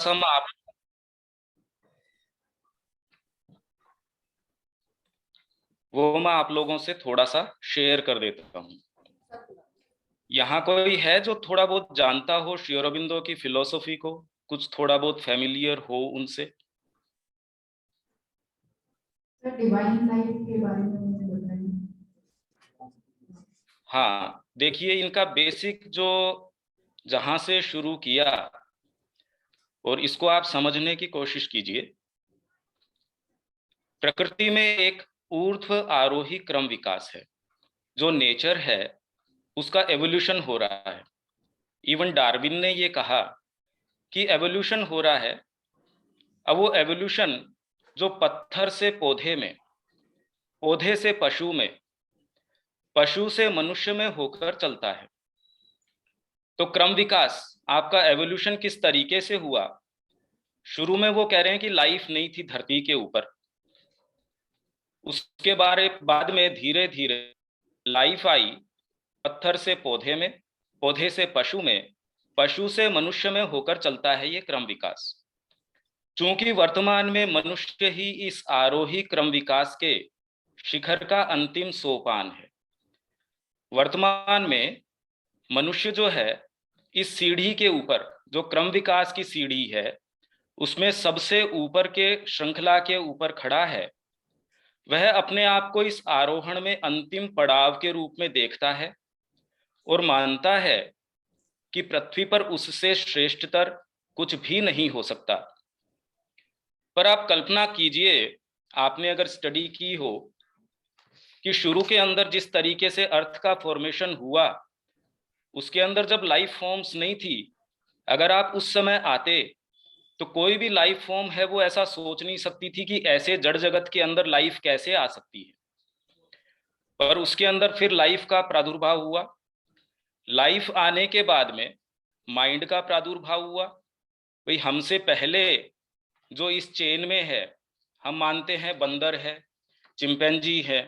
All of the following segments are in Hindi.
सा मैं आप लोगों से थोड़ा सा शेयर कर देता हूँ। यहाँ कोई है जो थोड़ा बहुत जानता हो श्री अरबिंदो की फिलोसॉफी को, कुछ थोड़ा बहुत फेमिलियर हो उनसे? सर डिवाइन लाइफ के बारे में बताइए। हाँ, देखिए इनका बेसिक जो जहां से शुरू किया और इसको आप समझने की कोशिश कीजिए। प्रकृति में एक ऊर्ध्व आरोही क्रम विकास है। जो नेचर है उसका एवोल्यूशन हो रहा है। इवन डार्विन ने ये कहा कि एवोल्यूशन हो रहा है। अब वो एवोल्यूशन जो पत्थर से पौधे में, पौधे से पशु में, पशु से मनुष्य में होकर चलता है। तो क्रम विकास आपका एवोल्यूशन किस तरीके से हुआ? शुरू में वो कह रहे हैं कि लाइफ नहीं थी धरती के ऊपर। उसके बारे बाद में धीरे धीरे लाइफ आई, पत्थर से पौधे में, पौधे से पशु में, पशु से मनुष्य में होकर चलता है ये क्रम विकास। चूंकि वर्तमान में मनुष्य ही इस आरोही क्रम विकास के शिखर का अंतिम सोपान है। वर्तमान में मनुष्य जो है इस सीढ़ी के ऊपर, जो क्रम विकास की सीढ़ी है उसमें सबसे ऊपर के श्रृंखला के ऊपर खड़ा है। वह अपने आप को इस आरोहण में अंतिम पड़ाव के रूप में देखता है और मानता है कि पृथ्वी पर उससे श्रेष्ठतर कुछ भी नहीं हो सकता। पर आप कल्पना कीजिए, आपने अगर स्टडी की हो कि शुरू के अंदर जिस तरीके से अर्थ का फॉर्मेशन हुआ, उसके अंदर जब लाइफ फॉर्म्स नहीं थी, अगर आप उस समय आते तो कोई भी लाइफ फॉर्म है वो ऐसा सोच नहीं सकती थी कि ऐसे जड़ जगत के अंदर लाइफ कैसे आ सकती है। पर उसके अंदर फिर लाइफ का प्रादुर्भाव हुआ। लाइफ आने के बाद में माइंड का प्रादुर्भाव हुआ। भाई हमसे पहले जो इस चेन में है, हम मानते हैं बंदर है, चिंपैंजी है,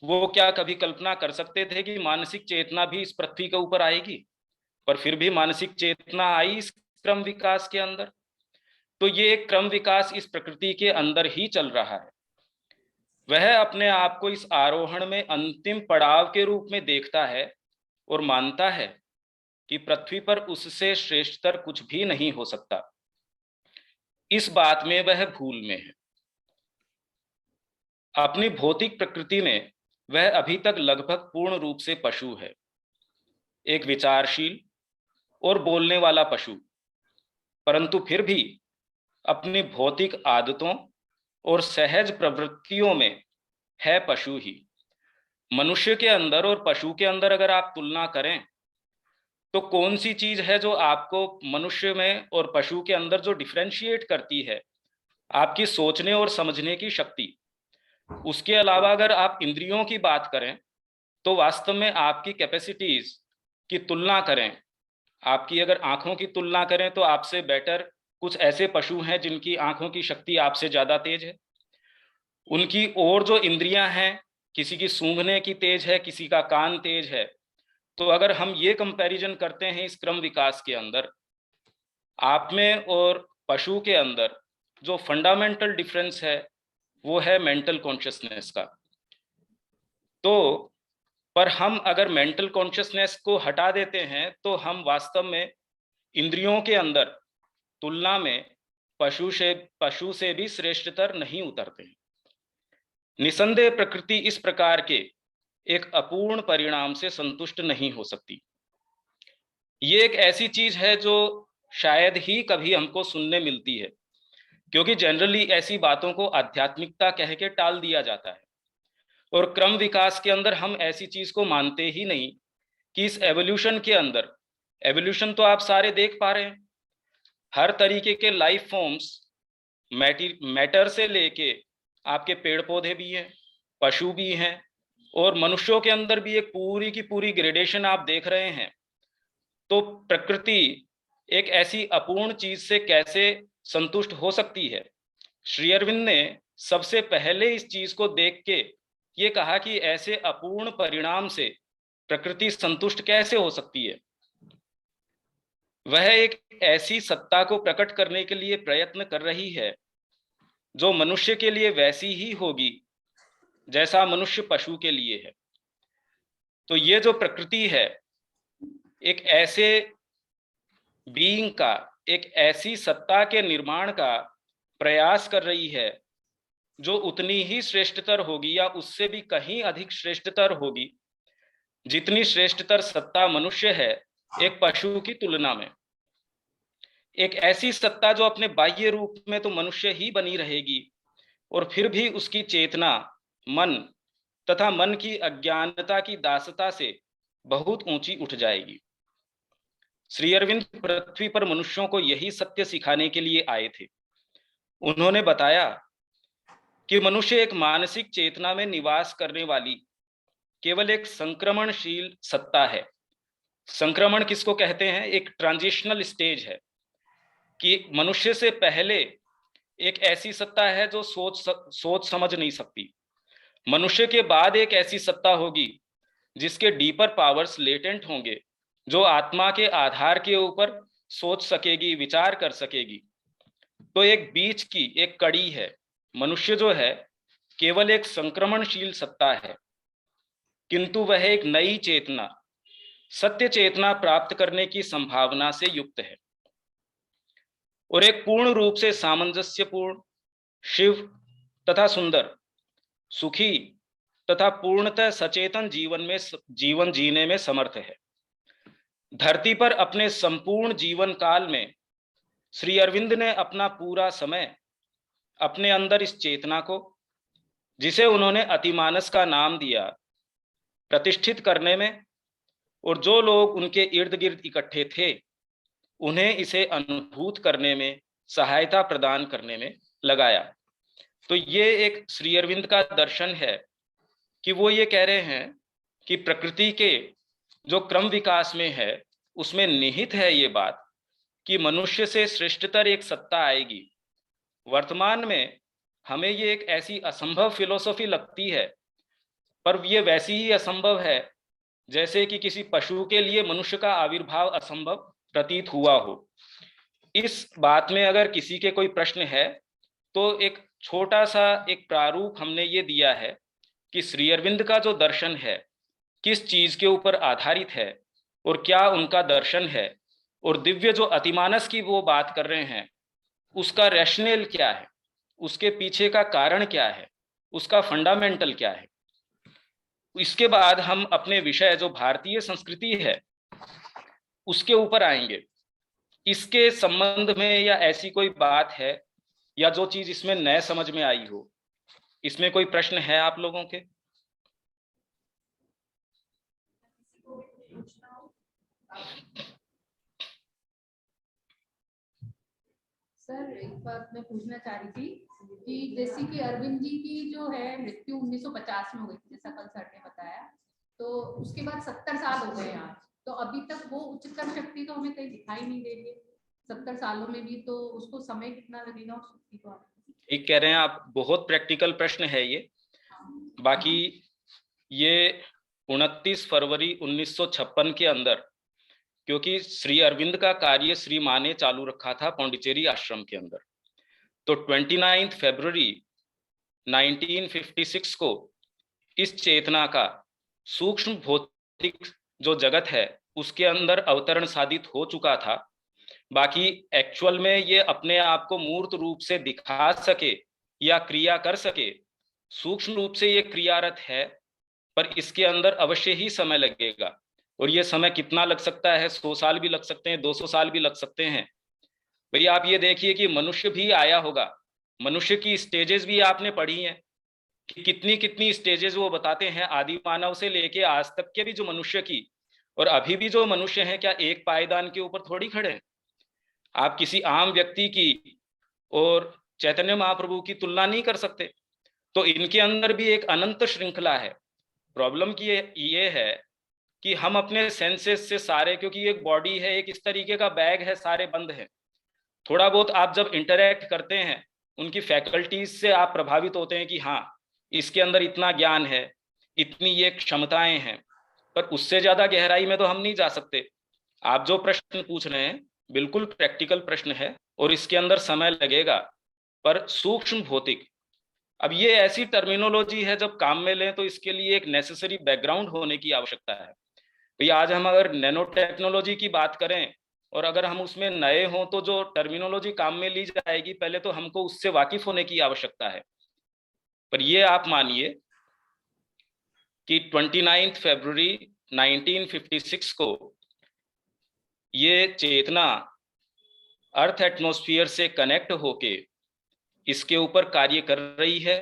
वो क्या कभी कल्पना कर सकते थे कि मानसिक चेतना भी इस पृथ्वी के ऊपर आएगी? पर फिर भी मानसिक चेतना आई इस क्रम विकास के अंदर। तो ये एक क्रम विकास इस प्रकृति के अंदर ही चल रहा है। वह अपने आप को इस आरोहण में अंतिम पड़ाव के रूप में देखता है और मानता है कि पृथ्वी पर उससे श्रेष्ठतर कुछ भी नहीं हो सकता। इस बात में वह भूल में है। अपनी भौतिक प्रकृति में वह अभी तक लगभग पूर्ण रूप से पशु है, एक विचारशील और बोलने वाला पशु। परंतु फिर भी अपनी भौतिक आदतों और सहज प्रवृत्तियों में है पशु ही। मनुष्य के अंदर और पशु के अंदर अगर आप तुलना करें तो कौन सी चीज है जो आपको मनुष्य में और पशु के अंदर जो डिफरेंशिएट करती है? आपकी सोचने और समझने की शक्ति। उसके अलावा अगर आप इंद्रियों की बात करें तो वास्तव में आपकी कैपेसिटीज की तुलना करें, आपकी अगर आंखों की तुलना करें तो आपसे बेटर कुछ ऐसे पशु हैं जिनकी आंखों की शक्ति आपसे ज्यादा तेज है। उनकी और जो इंद्रियां हैं, किसी की सूंघने की तेज है, किसी का कान तेज है। तो अगर हम ये कंपैरिजन करते हैं इस क्रम विकास के अंदर, आप में और पशु के अंदर जो फंडामेंटल डिफरेंस है वो है मेंटल कॉन्शियसनेस का। तो पर हम अगर मेंटल कॉन्शियसनेस को हटा देते हैं तो हम वास्तव में इंद्रियों के अंदर तुलना में पशु से भी श्रेष्ठतर नहीं उतरते हैं। निसंदेह प्रकृति इस प्रकार के एक अपूर्ण परिणाम से संतुष्ट नहीं हो सकती। ये एक ऐसी चीज है जो शायद ही कभी हमको सुनने मिलती है, क्योंकि जनरली ऐसी बातों को आध्यात्मिकता कह के टाल दिया जाता है। और क्रम विकास के अंदर हम ऐसी चीज को मानते ही नहीं कि इस एवोल्यूशन के अंदर, एवोल्यूशन तो आप सारे देख पा रहे हैं, हर तरीके के लाइफ फॉर्म्स, मैटर से लेके आपके पेड़ पौधे भी हैं, पशु भी हैं, और मनुष्यों के अंदर भी एक पूरी की पूरी ग्रेडेशन आप देख रहे हैं। तो प्रकृति एक ऐसी अपूर्ण चीज से कैसे संतुष्ट हो सकती है? श्री अरविंद ने सबसे पहले इस चीज को देख के ये कहा कि ऐसे अपूर्ण परिणाम से प्रकृति संतुष्ट कैसे हो सकती है? वह एक ऐसी सत्ता को प्रकट करने के लिए प्रयत्न कर रही है जो मनुष्य के लिए वैसी ही होगी जैसा मनुष्य पशु के लिए है। तो ये जो प्रकृति है, एक ऐसे बीइंग का, एक ऐसी सत्ता के निर्माण का प्रयास कर रही है जो उतनी ही श्रेष्ठतर होगी या उससे भी कहीं अधिक श्रेष्ठतर होगी जितनी श्रेष्ठतर सत्ता मनुष्य है एक पशु की तुलना में। एक ऐसी सत्ता जो अपने बाह्य रूप में तो मनुष्य ही बनी रहेगी और फिर भी उसकी चेतना मन तथा मन की अज्ञानता की दासता से बहुत ऊंची उठ जाएगी। श्री अरविंद पृथ्वी पर मनुष्यों को यही सत्य सिखाने के लिए आए थे। उन्होंने बताया कि मनुष्य एक मानसिक चेतना में निवास करने वाली केवल एक संक्रमणशील सत्ता है। संक्रमण किसको कहते हैं? एक ट्रांजिशनल स्टेज है कि मनुष्य से पहले एक ऐसी सत्ता है जो सोच समझ नहीं सकती। मनुष्य के बाद एक ऐसी सत्ता होगी जिसके डीपर पावर्स लेटेंट होंगे, जो आत्मा के आधार के ऊपर सोच सकेगी, विचार कर सकेगी। तो एक बीच की एक कड़ी है। मनुष्य जो है केवल एक संक्रमणशील सत्ता है, किंतु वह एक नई चेतना, सत्य चेतना प्राप्त करने की संभावना से युक्त है और एक पूर्ण रूप से सामंजस्यपूर्ण, शिव तथा सुंदर, सुखी तथा पूर्णतः सचेतन जीवन जीने में समर्थ है। धरती पर अपने संपूर्ण जीवन काल में श्री अरविंद ने अपना पूरा समय अपने अंदर इस चेतना को, जिसे उन्होंने अतिमानस का नाम दिया, प्रतिष्ठित करने में और जो लोग उनके इर्द गिर्द इकट्ठे थे उन्हें इसे अनुभूत करने में, सहायता प्रदान करने में लगाया। तो ये एक श्री अरविंद का दर्शन है कि वो ये कह रहे हैं कि प्रकृति के जो क्रम विकास में है उसमें निहित है ये बात कि मनुष्य से श्रेष्ठतर एक सत्ता आएगी। वर्तमान में हमें ये एक ऐसी असंभव फिलोसॉफी लगती है, पर ये वैसी ही असंभव है जैसे कि किसी पशु के लिए मनुष्य का आविर्भाव असंभव प्रतीत हुआ हो। इस बात में अगर किसी के कोई प्रश्न है तो एक छोटा सा एक प्रारूप हमने ये दिया है कि श्री अरविंद का जो दर्शन है किस चीज के ऊपर आधारित है और क्या उनका दर्शन है, और दिव्य जो अतिमानस की वो बात कर रहे हैं उसका रैशनल क्या है, उसके पीछे का कारण क्या है, उसका फंडामेंटल क्या है। इसके बाद हम अपने विषय जो भारतीय संस्कृति है उसके ऊपर आएंगे। इसके संबंध में या ऐसी कोई बात है या जो चीज इसमें नए समझ में आई हो, इसमें कोई प्रश्न है आप लोगों के? सर एक बात मैं पूछना चाह रही थी कि जैसे कि अरविंद जी की जो है मृत्यु 1950 में हुई थी, जैसा कल सर ने बताया, तो उसके बाद 70 साल हो गए आज, तो अभी तक वो उच्चतर शक्ति तो हमें कहीं दिखाई नहीं दे रही है 70 सालों में भी, तो उसको समय कितना लगेगा उस शक्ति को आने में? ठीक कह रहे हैं आप, बहुत प्रैक्टिकल प्रश्न है ये। बाकी ये 29 फरवरी 1956 के अंदर, क्योंकि श्री अरविंद का कार्य श्री माँ ने चालू रखा था पौंडीचेरी आश्रम के अंदर, तो 29 फरवरी 1956 को इस चेतना का सूक्ष्म भौतिक जो जगत है उसके अंदर अवतरण साधित हो चुका था। बाकी एक्चुअल में ये अपने आप को मूर्त रूप से दिखा सके या क्रिया कर सके, सूक्ष्म रूप से ये क्रियारत है, पर इसके अंदर अवश्य ही समय लगेगा। और ये समय कितना लग सकता है? 100 साल भी लग सकते हैं, 200 साल भी लग सकते हैं। भाई आप ये देखिए कि मनुष्य भी आया होगा, मनुष्य की स्टेजेस भी आपने पढ़ी हैं कि कितनी कितनी स्टेजेस वो बताते हैं, आदि मानव से लेके आज तक के भी जो मनुष्य की, और अभी भी जो मनुष्य हैं क्या एक पायदान के ऊपर थोड़ी खड़े हैं। आप किसी आम व्यक्ति की और चैतन्य महाप्रभु की तुलना नहीं कर सकते। तो इनके अंदर भी एक अनंत श्रृंखला है। प्रॉब्लम की ये है कि हम अपने सेंसेस से सारे, क्योंकि एक बॉडी है, एक इस तरीके का बैग है, सारे बंद हैं। थोड़ा बहुत आप जब इंटरैक्ट करते हैं उनकी फैकल्टीज से आप प्रभावित होते हैं कि हाँ इसके अंदर इतना ज्ञान है, इतनी ये क्षमताएं हैं, पर उससे ज्यादा गहराई में तो हम नहीं जा सकते। आप जो प्रश्न पूछ रहे हैं बिल्कुल प्रैक्टिकल प्रश्न है और इसके अंदर समय लगेगा, पर सूक्ष्म भौतिक, अब ये ऐसी टर्मिनोलॉजी है, जब काम में लें तो इसके लिए एक नेसेसरी बैकग्राउंड होने की आवश्यकता है। भाई आज हम अगर नैनो टेक्नोलॉजी की बात करें और अगर हम उसमें नए हों तो जो टर्मिनोलॉजी काम में ली जाएगी, पहले तो हमको उससे वाकिफ होने की आवश्यकता है। पर ये आप मानिए कि 29 फरवरी 1956 को ये चेतना अर्थ एटमॉस्फेयर से कनेक्ट होके इसके ऊपर कार्य कर रही है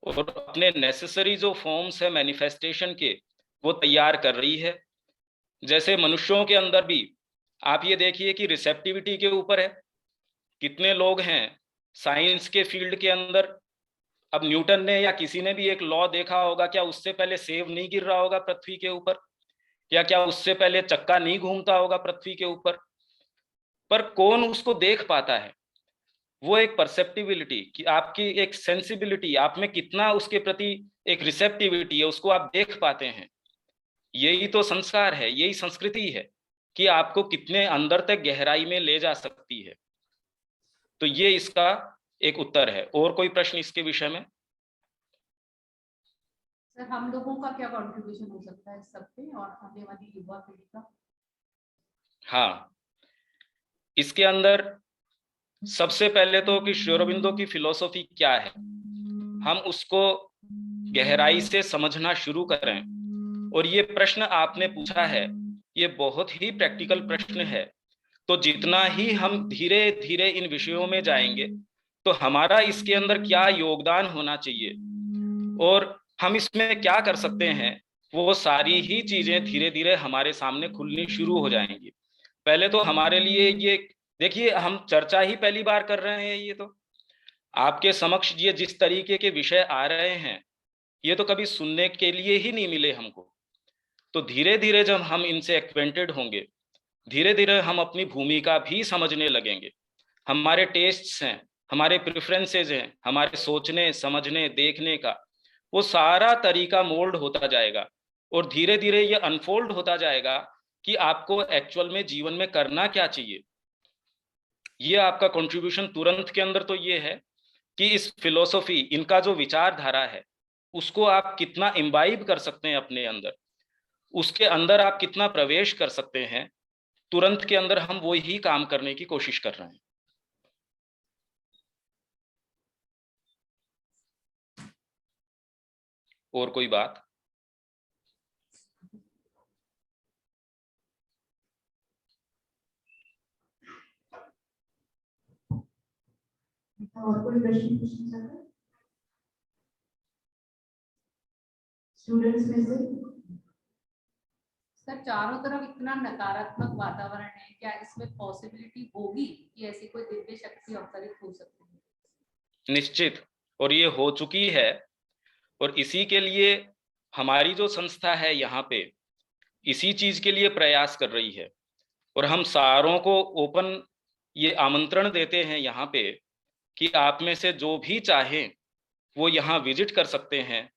और अपने नेसेसरी जो फॉर्म्स है मैनिफेस्टेशन के, वो तैयार कर रही है। जैसे मनुष्यों के अंदर भी आप ये देखिए कि रिसेप्टिविटी के ऊपर है, कितने लोग हैं साइंस के फील्ड के अंदर। अब न्यूटन ने या किसी ने भी एक लॉ देखा होगा, क्या उससे पहले सेब नहीं गिर रहा होगा पृथ्वी के ऊपर, या क्या उससे पहले चक्का नहीं घूमता होगा पृथ्वी के ऊपर? पर कौन उसको देख पाता है? वो एक परसेप्टिबिलिटी कि आपकी एक सेंसिबिलिटी, आप में कितना उसके प्रति एक रिसेप्टिविटी है, उसको आप देख पाते हैं। यही तो संस्कार है, यही संस्कृति है कि आपको कितने अंदर तक गहराई में ले जा सकती है। तो ये इसका एक उत्तर है। और कोई प्रश्न इसके विषय में? सर हम लोगों का क्या कंट्रीब्यूशन हो सकता है इस सब पे और आने वाली युवा पीढ़ी का? हाँ, इसके अंदर सबसे पहले तो कि श्री अरबिंदो की फिलॉसफी क्या है, हम उसको गहराई से समझना शुरू करें। और ये प्रश्न आपने पूछा है, ये बहुत ही प्रैक्टिकल प्रश्न है। तो जितना ही हम धीरे धीरे इन विषयों में जाएंगे, तो हमारा इसके अंदर क्या योगदान होना चाहिए और हम इसमें क्या कर सकते हैं, वो सारी ही चीजें धीरे धीरे हमारे सामने खुलनी शुरू हो जाएंगी। पहले तो हमारे लिए ये देखिए, हम चर्चा ही पहली बार कर रहे हैं। ये तो आपके समक्ष ये जिस तरीके के विषय आ रहे हैं, ये तो कभी सुनने के लिए ही नहीं मिले हमको। तो धीरे धीरे जब हम इनसे एक्वेंटेड होंगे, धीरे धीरे हम अपनी भूमिका भी समझने लगेंगे। हमारे टेस्ट्स हैं, हमारे प्रेफरेंसेस हैं, हमारे सोचने समझने देखने का, वो सारा तरीका मोल्ड होता जाएगा और धीरे धीरे ये अनफोल्ड होता जाएगा कि आपको एक्चुअल में जीवन में करना क्या चाहिए। ये आपका कंट्रीब्यूशन तुरंत के अंदर तो ये है कि इस फिलोसफी, इनका जो विचारधारा है, उसको आप कितना इम्बाइब कर सकते हैं अपने अंदर, उसके अंदर आप कितना प्रवेश कर सकते हैं। तुरंत के अंदर हम वो ही काम करने की कोशिश कर रहे हैं। और कोई बात? और कोई प्रश्न पूछना चाहते हैं स्टूडेंट्स में से? सर चारों तरफ इतना नकारात्मक वातावरण है, क्या इसमें पॉसिबिलिटी होगी कि ऐसी कोई दिव्य शक्ति अवतरित हो सकती है? निश्चित, और ये हो चुकी है। और इसी के लिए हमारी जो संस्था है यहाँ पे इसी चीज के लिए प्रयास कर रही है। और हम सारों को ओपन ये आमंत्रण देते हैं यहाँ पे कि आप में से जो भी चाहें वो यहाँ विजिट कर सकते हैं।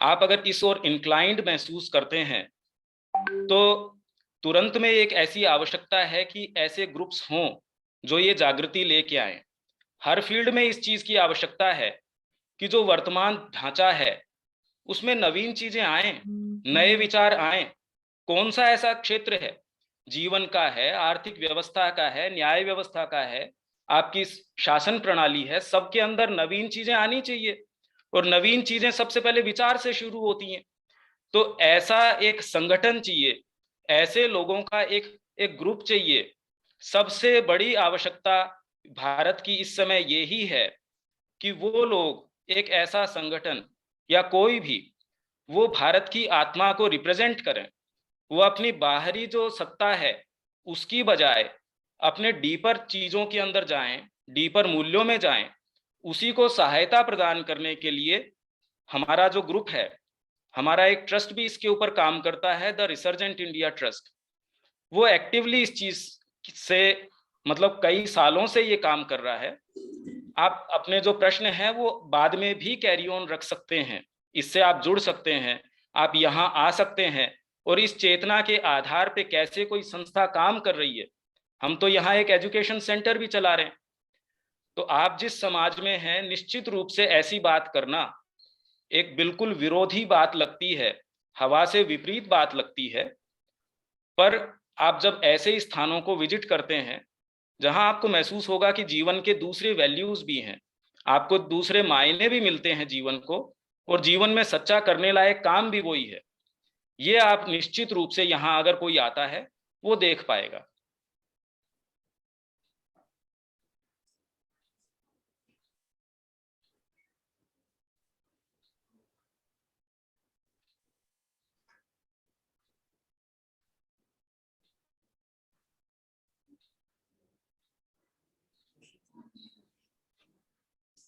आप अगर इस ओर इंक्लाइंड महसूस करते हैं तो तुरंत में एक ऐसी आवश्यकता है कि ऐसे ग्रुप्स हों जो ये जागृति लेके आए। हर फील्ड में इस चीज की आवश्यकता है कि जो वर्तमान ढांचा है उसमें नवीन चीजें आए, नए विचार आए। कौन सा ऐसा क्षेत्र है, जीवन का है, आर्थिक व्यवस्था का है, न्याय व्यवस्था का है, आपकी शासन प्रणाली है, सबके अंदर नवीन चीजें आनी चाहिए। और नवीन चीजें सबसे पहले विचार से शुरू होती हैं। तो ऐसा एक संगठन चाहिए, ऐसे लोगों का एक एक ग्रुप चाहिए। सबसे बड़ी आवश्यकता भारत की इस समय यही है कि वो लोग एक ऐसा संगठन या कोई भी, वो भारत की आत्मा को रिप्रेजेंट करें। वो अपनी बाहरी जो सत्ता है उसकी बजाय अपने डीपर चीजों के अंदर जाएं, डीपर मूल्यों में जाएं। उसी को सहायता प्रदान करने के लिए हमारा जो ग्रुप है, हमारा एक ट्रस्ट भी इसके ऊपर काम करता है, द रिसर्जेंट इंडिया ट्रस्ट। वो एक्टिवली इस चीज से मतलब कई सालों से ये काम कर रहा है। आप अपने जो प्रश्न है वो बाद में भी कैरी ऑन रख सकते हैं, इससे आप जुड़ सकते हैं, आप यहाँ आ सकते हैं। और इस चेतना के आधार पे कैसे कोई संस्था काम कर रही है हम तो यहाँ एक एजुकेशन सेंटर भी चला रहे हैं। तो आप जिस समाज में हैं, निश्चित रूप से ऐसी बात करना एक बिल्कुल विरोधी बात लगती है, हवा से विपरीत बात लगती है। पर आप जब ऐसे स्थानों को विजिट करते हैं जहां आपको महसूस होगा कि जीवन के दूसरे वैल्यूज भी हैं, आपको दूसरे मायने भी मिलते हैं जीवन को, और जीवन में सच्चा करने लायक काम भी वही है, ये आप निश्चित रूप से यहाँ अगर कोई आता है वो देख पाएगा।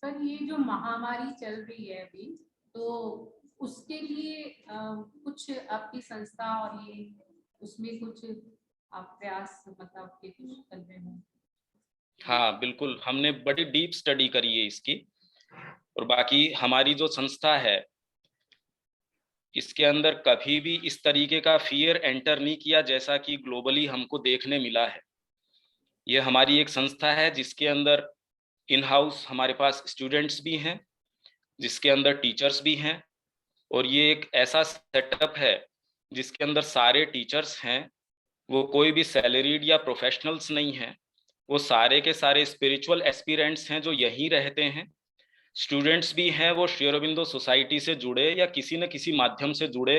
सर ये जो महामारी चल रही है अभी, तो उसके लिए कुछ आपकी संस्था और ये उसमें कुछ आप प्रयास मतलब के कुछ कर रहे हो? हाँ बिल्कुल, हमने बड़ी डीप स्टडी करी है इसकी, और बाकी हमारी जो संस्था है इसके अंदर कभी भी इस तरीके का फियर एंटर नहीं किया जैसा कि ग्लोबली हमको देखने मिला है। ये हमारी एक संस्था है जिसके अंदर इन हाउस हमारे पास स्टूडेंट्स भी हैं, जिसके अंदर टीचर्स भी हैं, और ये एक ऐसा सेटअप है जिसके अंदर सारे टीचर्स हैं, वो कोई भी सैलरीड या प्रोफेशनल्स नहीं हैं, वो सारे के सारे स्पिरिचुअल एस्पिरेंट्स हैं जो यहीं रहते हैं। स्टूडेंट्स भी हैं वो श्री अरबिंदो सोसाइटी से जुड़े या किसी न किसी माध्यम से जुड़े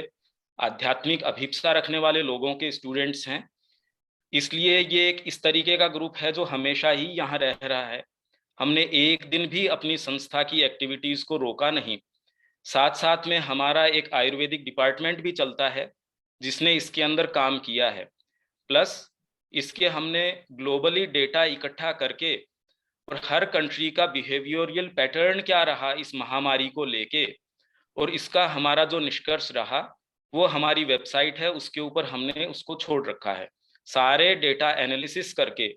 आध्यात्मिक अभिप्सा रखने वाले लोगों के स्टूडेंट्स हैं। इसलिए ये एक इस तरीके का ग्रुप है जो हमेशा ही यहाँ रह रहा है। हमने एक दिन भी अपनी संस्था की एक्टिविटीज को रोका नहीं। साथ साथ में हमारा एक आयुर्वेदिक डिपार्टमेंट भी चलता है जिसने इसके अंदर काम किया है। प्लस इसके हमने ग्लोबली डेटा इकट्ठा करके और हर कंट्री का बिहेवियरल पैटर्न क्या रहा इस महामारी को लेके, और इसका हमारा जो निष्कर्ष रहा वो हमारी वेबसाइट है उसके ऊपर हमने उसको छोड़ रखा है, सारे डेटा एनालिसिस करके।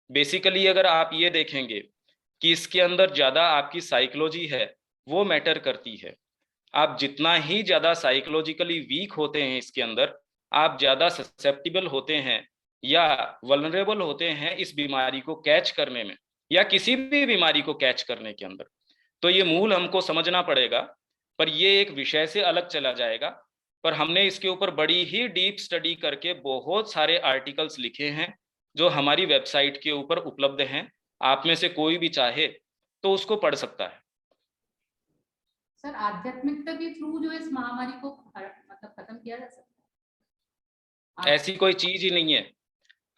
बेसिकली अगर आप ये देखेंगे कि इसके अंदर ज़्यादा आपकी साइकोलॉजी है वो मैटर करती है। आप जितना ही ज़्यादा साइकोलॉजिकली वीक होते हैं इसके अंदर, आप ज़्यादा ससेप्टिबल होते हैं या वल्नरेबल होते हैं इस बीमारी को कैच करने में या किसी भी बीमारी को कैच करने के अंदर। तो ये मूल हमको समझना पड़ेगा, पर ये एक विषय से अलग चला जाएगा। पर हमने इसके ऊपर बड़ी ही डीप स्टडी करके बहुत सारे आर्टिकल्स लिखे हैं जो हमारी वेबसाइट के ऊपर उपलब्ध हैं। आप में से कोई भी चाहे तो उसको पढ़ सकता है। सर आध्यात्मिकता के थ्रू जो इस महामारी को मतलब खत्म किया जा सकता है? ऐसी कोई चीज ही नहीं है।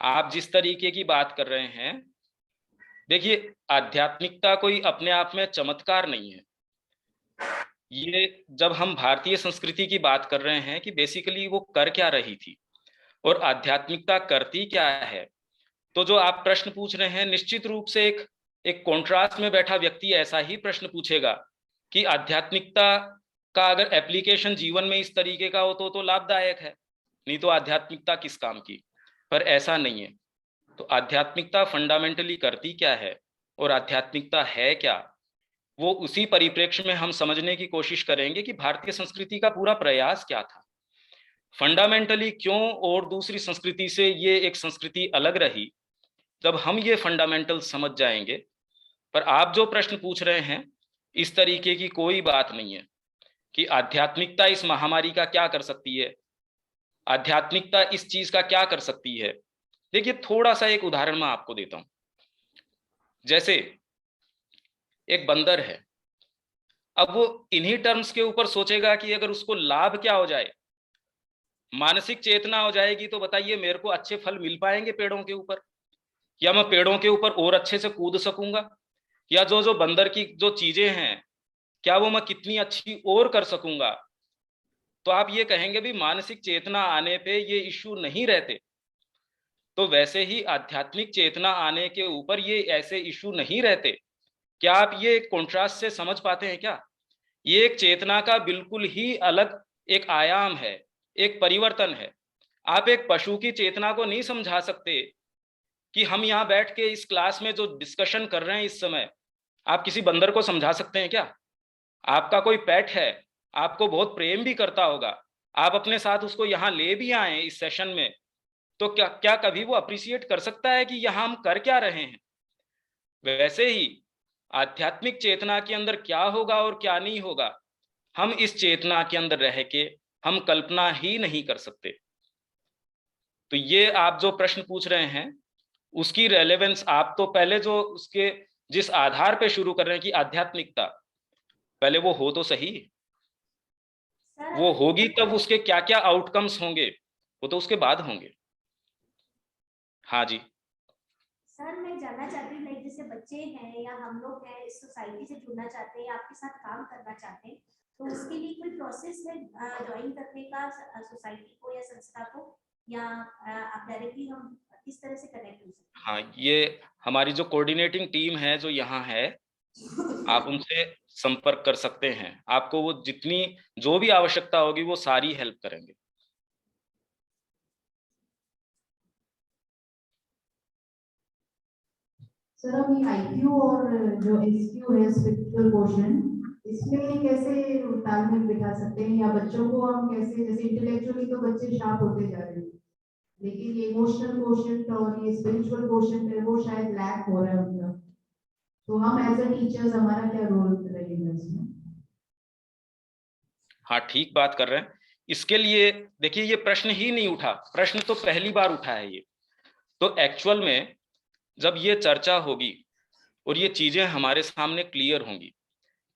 आप जिस तरीके की बात कर रहे हैं, देखिए आध्यात्मिकता कोई अपने आप में चमत्कार नहीं है। ये जब हम भारतीय संस्कृति की बात कर रहे हैं कि बेसिकली वो कर क्या रही थी और आध्यात्मिकता करती क्या है, तो जो आप प्रश्न पूछ रहे हैं निश्चित रूप से एक एक कॉन्ट्रास्ट में बैठा व्यक्ति ऐसा ही प्रश्न पूछेगा कि आध्यात्मिकता का अगर एप्लीकेशन जीवन में इस तरीके का हो तो लाभदायक है, नहीं तो आध्यात्मिकता किस काम की। पर ऐसा नहीं है। तो आध्यात्मिकता फंडामेंटली करती क्या है और आध्यात्मिकता है क्या, वो उसी परिप्रेक्ष्य में हम समझने की कोशिश करेंगे कि भारतीय संस्कृति का पूरा प्रयास क्या था, फंडामेंटली क्यों और दूसरी संस्कृति से ये एक संस्कृति अलग रही। जब हम ये फंडामेंटल समझ जाएंगे, पर आप जो प्रश्न पूछ रहे हैं इस तरीके की कोई बात नहीं है कि आध्यात्मिकता इस महामारी का क्या कर सकती है, आध्यात्मिकता इस चीज का क्या कर सकती है। देखिए थोड़ा सा एक उदाहरण मैं आपको देता हूं। जैसे एक बंदर है, अब वो इन्हीं टर्म्स के ऊपर सोचेगा कि अगर उसको लाभ क्या हो जाए, मानसिक चेतना हो जाएगी, तो बताइए मेरे को अच्छे फल मिल पाएंगे पेड़ों के ऊपर, या मैं पेड़ों के ऊपर और अच्छे से कूद सकूंगा, या जो जो बंदर की जो चीजें हैं क्या वो मैं कितनी अच्छी और कर सकूंगा। तो आप ये कहेंगे भी मानसिक चेतना आने पे ये इश्यू नहीं रहते। तो वैसे ही आध्यात्मिक चेतना आने के ऊपर ये ऐसे इश्यू नहीं रहते। क्या आप ये कॉन्ट्रास्ट से समझ पाते हैं क्या? ये एक चेतना का बिल्कुल ही अलग एक आयाम है, एक परिवर्तन है। आप एक पशु की चेतना को नहीं समझा सकते कि हम यहाँ बैठ के इस क्लास में जो डिस्कशन कर रहे हैं इस समय, आप किसी बंदर को समझा सकते हैं क्या? आपका कोई पेट है, आपको बहुत प्रेम भी करता होगा, आप अपने साथ उसको यहाँ ले भी आए इस सेशन में, तो क्या क्या कभी वो अप्रिशिएट कर सकता है कि यहाँ हम कर क्या रहे हैं? वैसे ही आध्यात्मिक चेतना के अंदर क्या होगा और क्या नहीं होगा, हम इस चेतना के अंदर रह के हम कल्पना ही नहीं कर सकते। तो ये आप जो प्रश्न पूछ रहे हैं, उसकी रेलेवेंस आप तो पहले जो उसके जिस आधार पे शुरू कर रहे हैं कि आध्यात्मिकता, पहले वो हो तो सही। वो होगी तब उसके क्या क्या आउटकम्स होंगे, वो तो उसके बाद होंगे। हाँ जी सर, मैं जानना चाहती हूँ, लाइक जैसे बच्चे हैं या हम लोग हैं, इस सोसाइटी से जुड़ना चाहते हैं, आपके साथ काम करना चाहते हैं, तो उसके लिए कोई प्रोसेस है ज्वाइन करने का सोसाइटी को या संस्था को, या आप डायरेक्टली हम किस तरह से कनेक्ट हो सकते हैं? हाँ, ये हमारी जो कोऑर्डिनेटिंग टीम है जो यहाँ है, आप उनसे संपर्क कर सकते हैं। आपको वो जितनी जो भी आवश्यकता होगी वो सारी हेल्प करेंगे। सर, अभी आईक्यू और जो एसक्यू है, स्पिरिचुअल पोर्शन, इसमें कैसे तालमेल बिठा सकते हैं, या बच्चों को हम कैसे, जैसे इंटेलेक्चुअली तो बच्चे शार्प होते जा रहे हैं, लेकिन ये इमोशनल कोशेंट और ये स्पिरिचुअल कोशेंट है वो शायद लैक हो रहा है उनका, तो हम एज अ टीचर्स हमारा क्या रोल रहेगा इसमें? हाँ, ठीक बात कर रहे हैं। इसके लिए देखिए, ये प्रश्न ही नहीं उठा, प्रश्न तो पहली बार उठा है ये। तो एक्चुअल में जब ये चर्चा होगी और ये चीजें हमारे सामने क्लियर होंगी,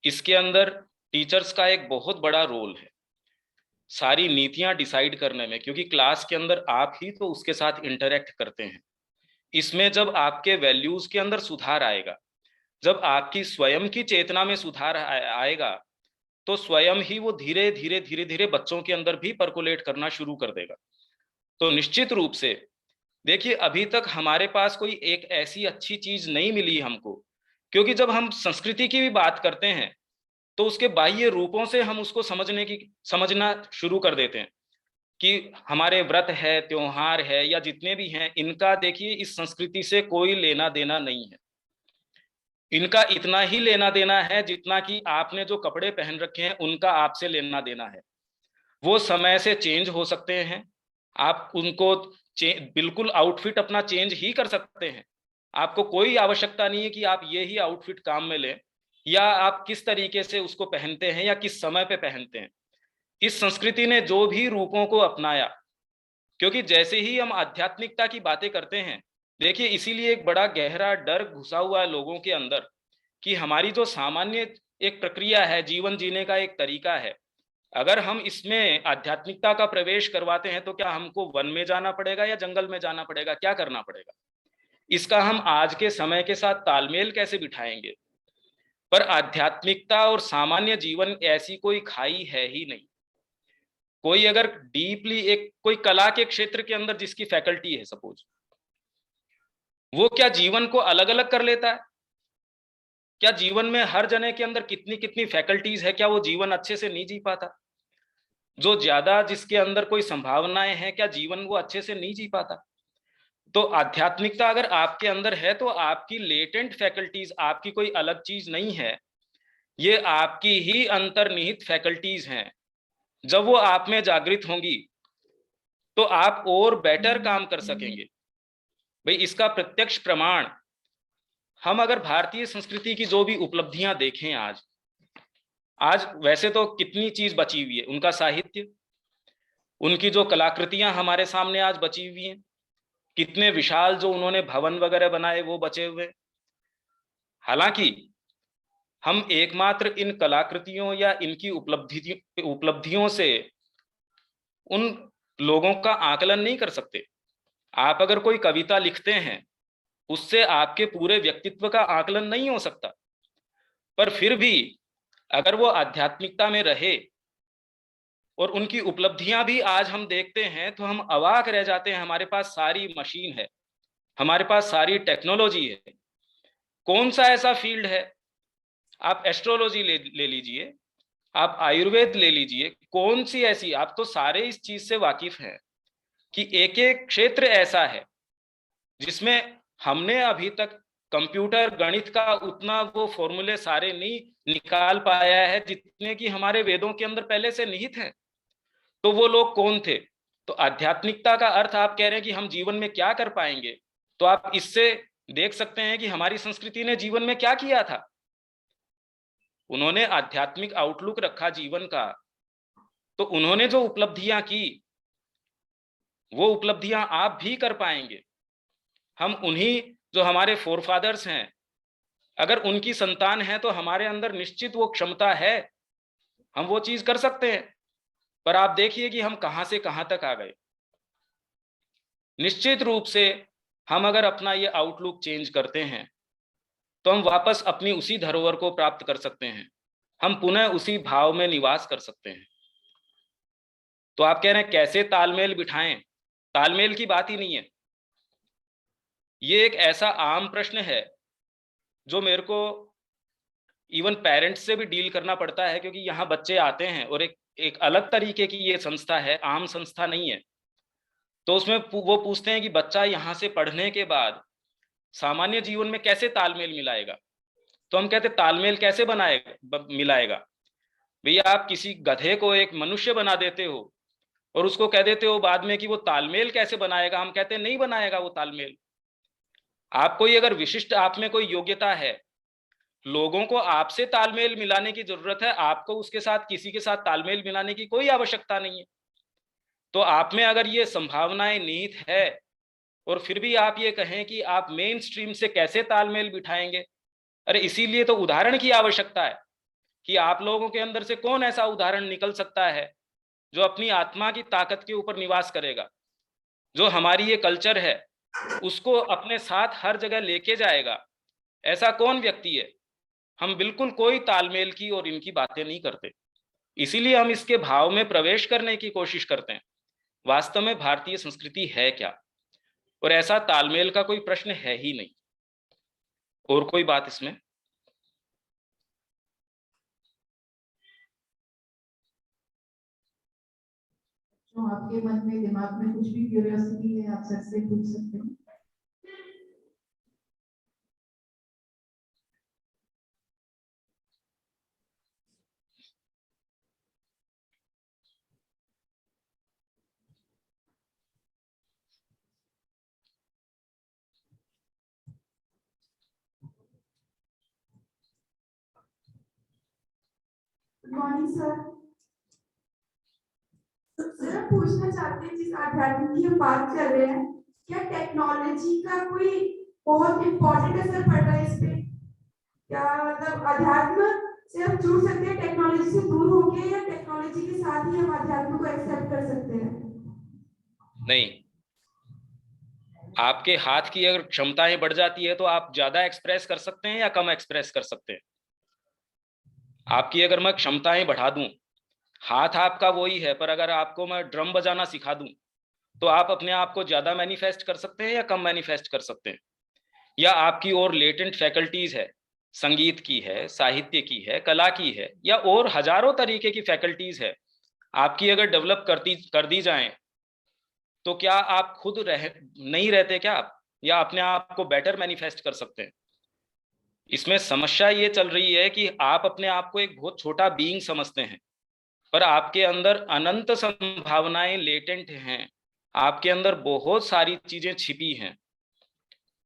इसके अंदर टीचर्स का एक बहुत बड़ा रोल है सारी नीतियां डिसाइड करने में, क्योंकि क्लास के अंदर आप ही तो उसके साथ इंटरेक्ट करते हैं। इसमें जब आपके वैल्यूज के अंदर सुधार आएगा, जब आपकी स्वयं की चेतना में सुधार आएगा, तो स्वयं ही वो धीरे धीरे धीरे धीरे बच्चों के अंदर भी परकोलेट करना शुरू कर देगा। तो निश्चित रूप से देखिए, अभी तक हमारे पास कोई एक ऐसी अच्छी चीज नहीं मिली हमको, क्योंकि जब हम संस्कृति की भी बात करते हैं तो उसके बाह्य रूपों से हम उसको समझना शुरू कर देते हैं कि हमारे व्रत है, त्योहार है, या जितने भी हैं, इनका देखिए इस संस्कृति से कोई लेना देना नहीं है। इनका इतना ही लेना देना है जितना कि आपने जो कपड़े पहन रखे हैं उनका आपसे लेना देना है। वो समय से चेंज हो सकते हैं, आप उनको बिल्कुल आउटफिट अपना चेंज ही कर सकते हैं। आपको कोई आवश्यकता नहीं है कि आप ये ही आउटफिट काम में लें, या आप किस तरीके से उसको पहनते हैं या किस समय पे पहनते हैं। इस संस्कृति ने जो भी रूपों को अपनाया, क्योंकि जैसे ही हम आध्यात्मिकता की बातें करते हैं, देखिए इसीलिए एक बड़ा गहरा डर घुसा हुआ है लोगों के अंदर कि हमारी जो सामान्य एक प्रक्रिया है, जीवन जीने का एक तरीका है, अगर हम इसमें आध्यात्मिकता का प्रवेश करवाते हैं तो क्या हमको वन में जाना पड़ेगा या जंगल में जाना पड़ेगा, क्या करना पड़ेगा? इसका हम आज के समय के साथ तालमेल कैसे बिठाएंगे? पर आध्यात्मिकता और सामान्य जीवन ऐसी कोई खाई है ही नहीं। कोई अगर डीपली एक कोई कला के क्षेत्र के अंदर जिसकी फैकल्टी है सपोज, वो क्या जीवन को अलग अलग कर लेता है? क्या जीवन में हर जने के अंदर कितनी कितनी फैकल्टीज है, क्या वो जीवन अच्छे से नहीं जी पाता? जो ज्यादा जिसके अंदर कोई संभावनाएं हैं, क्या जीवन वो अच्छे से नहीं जी पाता? तो आध्यात्मिकता अगर आपके अंदर है तो आपकी लेटेंट फैकल्टीज, आपकी कोई अलग चीज नहीं है, ये आपकी ही अंतर्निहित फैकल्टीज हैं। जब वो आप में जागृत होंगी तो आप और बेटर काम कर सकेंगे। भाई, इसका प्रत्यक्ष प्रमाण हम अगर भारतीय संस्कृति की जो भी उपलब्धियां देखें, आज वैसे तो कितनी चीज बची हुई है, उनका साहित्य, उनकी जो कलाकृतियां हमारे सामने आज बची हुई हैं, कितने विशाल जो उन्होंने भवन वगैरह बनाए वो बचे हुए। हालांकि हम एकमात्र इन कलाकृतियों या इनकी उपलब्धियों से उन लोगों का आकलन नहीं कर सकते। आप अगर कोई कविता लिखते हैं, उससे आपके पूरे व्यक्तित्व का आकलन नहीं हो सकता। पर फिर भी अगर वो आध्यात्मिकता में रहे और उनकी उपलब्धियां भी आज हम देखते हैं तो हम अवाक रह जाते हैं। हमारे पास सारी मशीन है, हमारे पास सारी टेक्नोलॉजी है। कौन सा ऐसा फील्ड है, आप एस्ट्रोलॉजी ले लीजिए, आप आयुर्वेद ले लीजिए, कौन सी ऐसी, आप तो सारे इस चीज से वाकिफ हैं कि एक एक क्षेत्र ऐसा है जिसमें हमने अभी तक कंप्यूटर गणित का उतना वो फॉर्मूले सारे नहीं निकाल पाया है जितने कि हमारे वेदों के अंदर पहले से निहित है। तो वो लोग कौन थे? तो आध्यात्मिकता का अर्थ आप कह रहे हैं कि हम जीवन में क्या कर पाएंगे, तो आप इससे देख सकते हैं कि हमारी संस्कृति ने जीवन में क्या किया था। उन्होंने आध्यात्मिक आउटलुक रखा जीवन का, तो उन्होंने जो उपलब्धियां की वो उपलब्धियां आप भी कर पाएंगे। हम उन्हीं जो हमारे फोरफादर्स हैं, अगर उनकी संतान है तो हमारे अंदर निश्चित वो क्षमता है, हम वो चीज कर सकते हैं। पर आप देखिए कि हम कहां से कहां तक आ गए। निश्चित रूप से हम अगर अपना ये आउटलुक चेंज करते हैं तो हम वापस अपनी उसी धरोहर को प्राप्त कर सकते हैं, हम पुनः उसी भाव में निवास कर सकते हैं। तो आप कह रहे हैं कैसे तालमेल बिठाएं, तालमेल की बात ही नहीं है। ये एक ऐसा आम प्रश्न है जो मेरे को इवन पेरेंट्स से भी डील करना पड़ता है, क्योंकि यहाँ बच्चे आते हैं और एक अलग तरीके की ये संस्था है, आम संस्था नहीं है। तो उसमें वो पूछते हैं कि बच्चा यहाँ से पढ़ने के बाद सामान्य जीवन में कैसे तालमेल मिलाएगा। तो हम कहते तालमेल कैसे बनाएगा मिलाएगा। भैया आप किसी गधे को एक मनुष्य बना देते हो और उसको कह देते हो बाद में कि वो तालमेल कैसे बनाएगा, हम कहते हैं नहीं बनाएगा वो तालमेल। आप कोई अगर विशिष्ट आप में कोई योग्यता है, लोगों को आपसे तालमेल मिलाने की जरूरत है, आपको उसके साथ किसी के साथ तालमेल मिलाने की कोई आवश्यकता नहीं है। तो आप में अगर ये संभावनाएं निहित है और फिर भी आप ये कहें कि आप मेन स्ट्रीम से कैसे तालमेल बिठाएंगे, अरे इसीलिए तो उदाहरण की आवश्यकता है कि आप लोगों के अंदर से कौन ऐसा उदाहरण निकल सकता है जो अपनी आत्मा की ताकत के ऊपर निवास करेगा, जो हमारी ये कल्चर है उसको अपने साथ हर जगह लेके जाएगा। ऐसा कौन व्यक्ति है। हम बिल्कुल कोई तालमेल की और इनकी बातें नहीं करते, इसीलिए हम इसके भाव में प्रवेश करने की कोशिश करते हैं। वास्तव में भारतीय संस्कृति है क्या, और ऐसा तालमेल का कोई प्रश्न है ही नहीं। और कोई बात इसमें? तो आपके मन में दिमाग में कुछ भी क्यूरियोसिटी है आप सर से पूछ सकते हैं। Good morning sir. सर हम पूछना चाहते हैं जिस आध्यात्म की हम बात कर रहे हैं, क्या टेक्नोलॉजी का कोई बहुत इम्पोर्टेंट असर पड़ रहा है इस पे? क्या मतलब अध्यात्म से हम जुड़ सकते हैं टेक्नोलॉजी से दूर होके, या टेक्नोलॉजी के साथ ही हम अध्यात्म को एक्सेप्ट कर सकते हैं? नहीं, आपके हाथ की अगर क्षमताएं बढ़ जाती है तो आप ज्यादा एक्सप्रेस कर सकते हैं या कम एक्सप्रेस कर सकते हैं। आपकी अगर मैं क्षमताएं बढ़ा दूं, हाथ आपका वही है, पर अगर आपको मैं ड्रम बजाना सिखा दूं तो आप अपने आप को ज्यादा मैनिफेस्ट कर सकते हैं या कम मैनिफेस्ट कर सकते हैं। या आपकी और लेटेंट फैकल्टीज है, संगीत की है, साहित्य की है, कला की है, या और हजारों तरीके की फैकल्टीज है, आपकी अगर डेवलप कर दी जाएं तो क्या आप खुद नहीं रहते क्या आप, या अपने आप को बेटर मैनिफेस्ट कर सकते हैं। इसमें समस्या ये चल रही है कि आप अपने आप को एक बहुत छोटा बीइंग समझते हैं, पर आपके अंदर अनंत संभावनाएं लेटेंट हैं, आपके अंदर बहुत सारी चीजें छिपी हैं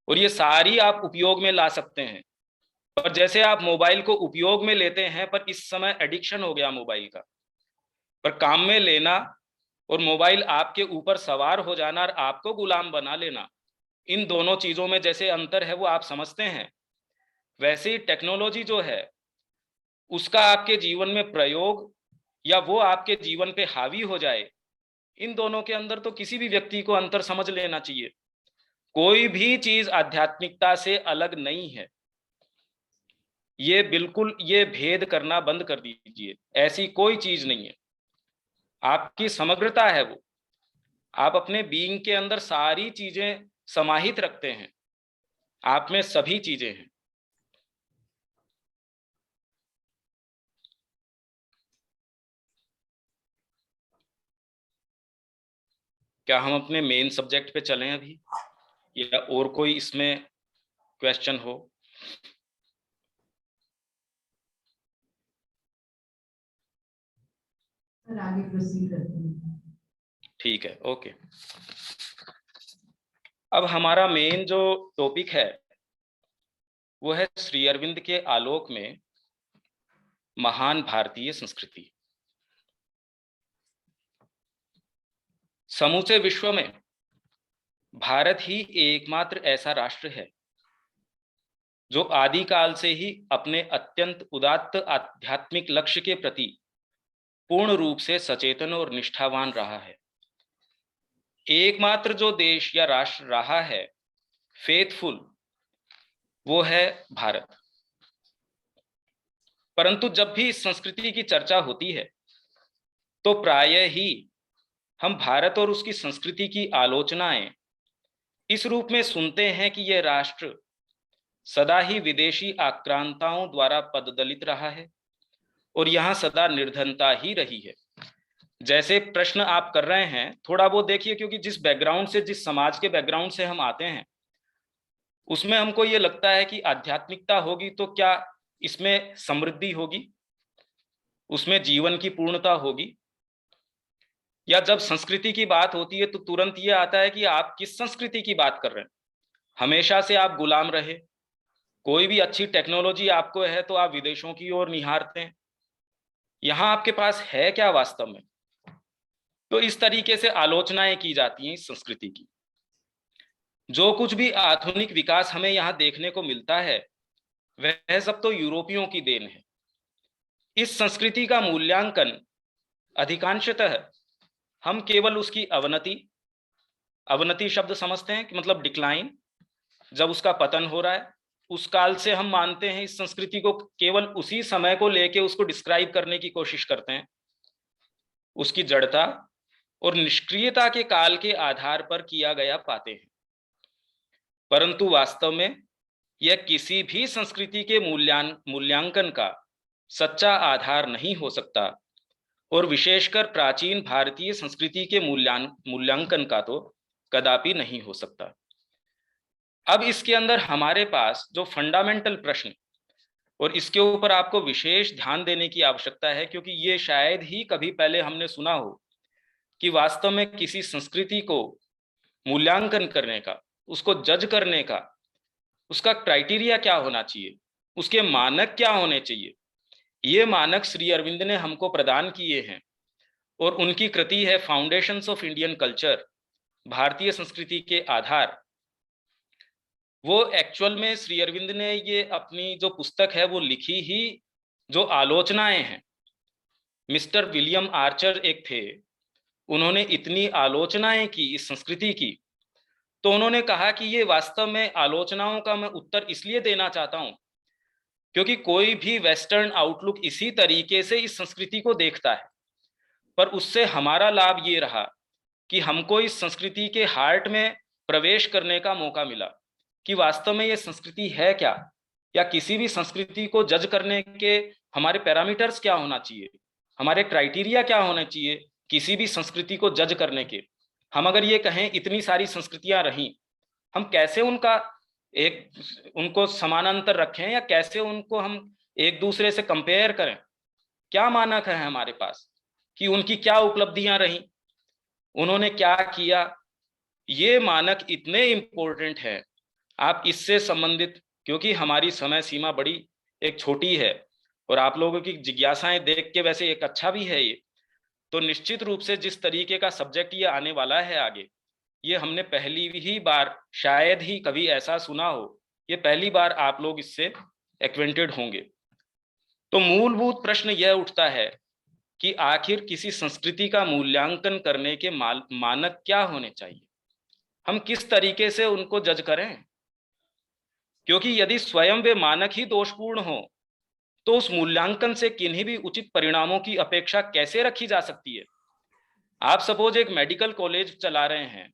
और ये सारी आप उपयोग में ला सकते हैं। पर जैसे आप मोबाइल को उपयोग में लेते हैं, पर इस समय एडिक्शन हो गया मोबाइल का, पर काम में लेना और मोबाइल आपके ऊपर सवार हो जाना और आपको गुलाम बना लेना, इन दोनों चीजों में जैसे अंतर है वो आप समझते हैं, वैसे ही टेक्नोलॉजी जो है उसका आपके जीवन में प्रयोग या वो आपके जीवन पे हावी हो जाए, इन दोनों के अंदर तो किसी भी व्यक्ति को अंतर समझ लेना चाहिए। कोई भी चीज आध्यात्मिकता से अलग नहीं है, ये बिल्कुल ये भेद करना बंद कर दीजिए। ऐसी कोई चीज नहीं है, आपकी समग्रता है वो। आप अपने बीइंग के अंदर सारी चीजें समाहित रखते हैं, आप में सभी चीजें हैं। क्या हम अपने मेन सब्जेक्ट पे चलें अभी, या और कोई इसमें क्वेश्चन हो? सर आगे प्रोसीड करते हैं। ठीक है, ओके। अब हमारा मेन जो टॉपिक है वो है श्री अरविंद के आलोक में महान भारतीय संस्कृति। समूचे विश्व में भारत ही एकमात्र ऐसा राष्ट्र है जो आदिकाल से ही अपने अत्यंत उदात्त आध्यात्मिक लक्ष्य के प्रति पूर्ण रूप से सचेतन और निष्ठावान रहा है। एकमात्र जो देश या राष्ट्र रहा है फेथफुल, वो है भारत। परंतु जब भी इस संस्कृति की चर्चा होती है तो प्रायः ही हम भारत और उसकी संस्कृति की आलोचनाएं इस रूप में सुनते हैं कि यह राष्ट्र सदा ही विदेशी आक्रांताओं द्वारा पददलित रहा है और यहाँ सदा निर्धनता ही रही है। जैसे प्रश्न आप कर रहे हैं, थोड़ा वो देखिए, क्योंकि जिस बैकग्राउंड से, जिस समाज के बैकग्राउंड से हम आते हैं उसमें हमको ये लगता है कि आध्यात्मिकता होगी तो क्या इसमें समृद्धि होगी, उसमें जीवन की पूर्णता होगी। या जब संस्कृति की बात होती है तो तुरंत ये आता है कि आप किस संस्कृति की बात कर रहे हैं। हमेशा से आप गुलाम रहे, कोई भी अच्छी टेक्नोलॉजी आपको है तो आप विदेशों की ओर निहारते हैं। यहां आपके पास है क्या वास्तव में? तो इस तरीके से आलोचनाएं की जाती हैं इस संस्कृति की। जो कुछ भी आधुनिक विकास हमें यहाँ देखने को मिलता है वह सब तो यूरोपियों की देन है। इस संस्कृति का मूल्यांकन अधिकांशतः हम केवल उसकी अवनति शब्द समझते हैं कि मतलब डिक्लाइन, जब उसका पतन हो रहा है उस काल से हम मानते हैं। इस संस्कृति को केवल उसी समय को लेके उसको डिस्क्राइब करने की कोशिश करते हैं, उसकी जड़ता और निष्क्रियता के काल के आधार पर किया गया पाते हैं। परंतु वास्तव में यह किसी भी संस्कृति के मूल्यांकन का सच्चा आधार नहीं हो सकता और विशेषकर प्राचीन भारतीय संस्कृति के मूल्यांकन का तो कदापि नहीं हो सकता। अब इसके अंदर हमारे पास जो फंडामेंटल प्रश्न, और इसके ऊपर आपको विशेष ध्यान देने की आवश्यकता है क्योंकि ये शायद ही कभी पहले हमने सुना हो कि वास्तव में किसी संस्कृति को मूल्यांकन करने का, उसको जज करने का, उसका क्राइटेरिया क्या होना चाहिए, उसके मानक क्या होने चाहिए। ये मानक श्री अरविंद ने हमको प्रदान किए हैं और उनकी कृति है फाउंडेशंस ऑफ इंडियन कल्चर, भारतीय संस्कृति के आधार। वो एक्चुअल में श्री अरविंद ने ये अपनी जो पुस्तक है वो लिखी ही जो आलोचनाएं हैं। मिस्टर विलियम आर्चर एक थे, उन्होंने इतनी आलोचनाएं की इस संस्कृति की, तो उन्होंने कहा कि ये वास्तव में आलोचनाओं का मैं उत्तर इसलिए देना चाहता हूं क्योंकि कोई भी वेस्टर्न आउटलुक इसी तरीके से इस संस्कृति को देखता है, पर उससे हमारा लाभ ये रहा कि हमको इस संस्कृति के हार्ट में प्रवेश करने का मौका मिला कि वास्तव में ये संस्कृति है क्या, या किसी भी संस्कृति को जज करने के हमारे पैरामीटर्स क्या होना चाहिए, हमारे क्राइटेरिया क्या होने चाहिए किसी भी संस्कृति को जज करने के। हम अगर ये कहें इतनी सारी संस्कृतियां रहीं, हम कैसे उनको समानांतर रखें या कैसे उनको हम एक दूसरे से कंपेयर करें? क्या मानक है हमारे पास कि उनकी क्या उपलब्धियां रहीं, उन्होंने क्या किया? ये मानक इतने इंपॉर्टेंट है। आप इससे संबंधित, क्योंकि हमारी समय सीमा बड़ी एक छोटी है और आप लोगों की जिज्ञासाएं देख के वैसे एक अच्छा भी है ये, तो निश्चित रूप से जिस तरीके का सब्जेक्ट ये आने वाला है आगे, ये हमने पहली ही बार, शायद ही कभी ऐसा सुना हो, ये पहली बार आप लोग इससे एक्वेंटेड होंगे। तो मूलभूत प्रश्न यह उठता है कि आखिर किसी संस्कृति का मूल्यांकन करने के मानक क्या होने चाहिए, हम किस तरीके से उनको जज करें? क्योंकि यदि स्वयं वे मानक ही दोषपूर्ण हो तो उस मूल्यांकन से किन्हीं भी उचित परिणामों की अपेक्षा कैसे रखी जा सकती है? आप सपोज एक मेडिकल कॉलेज चला रहे हैं,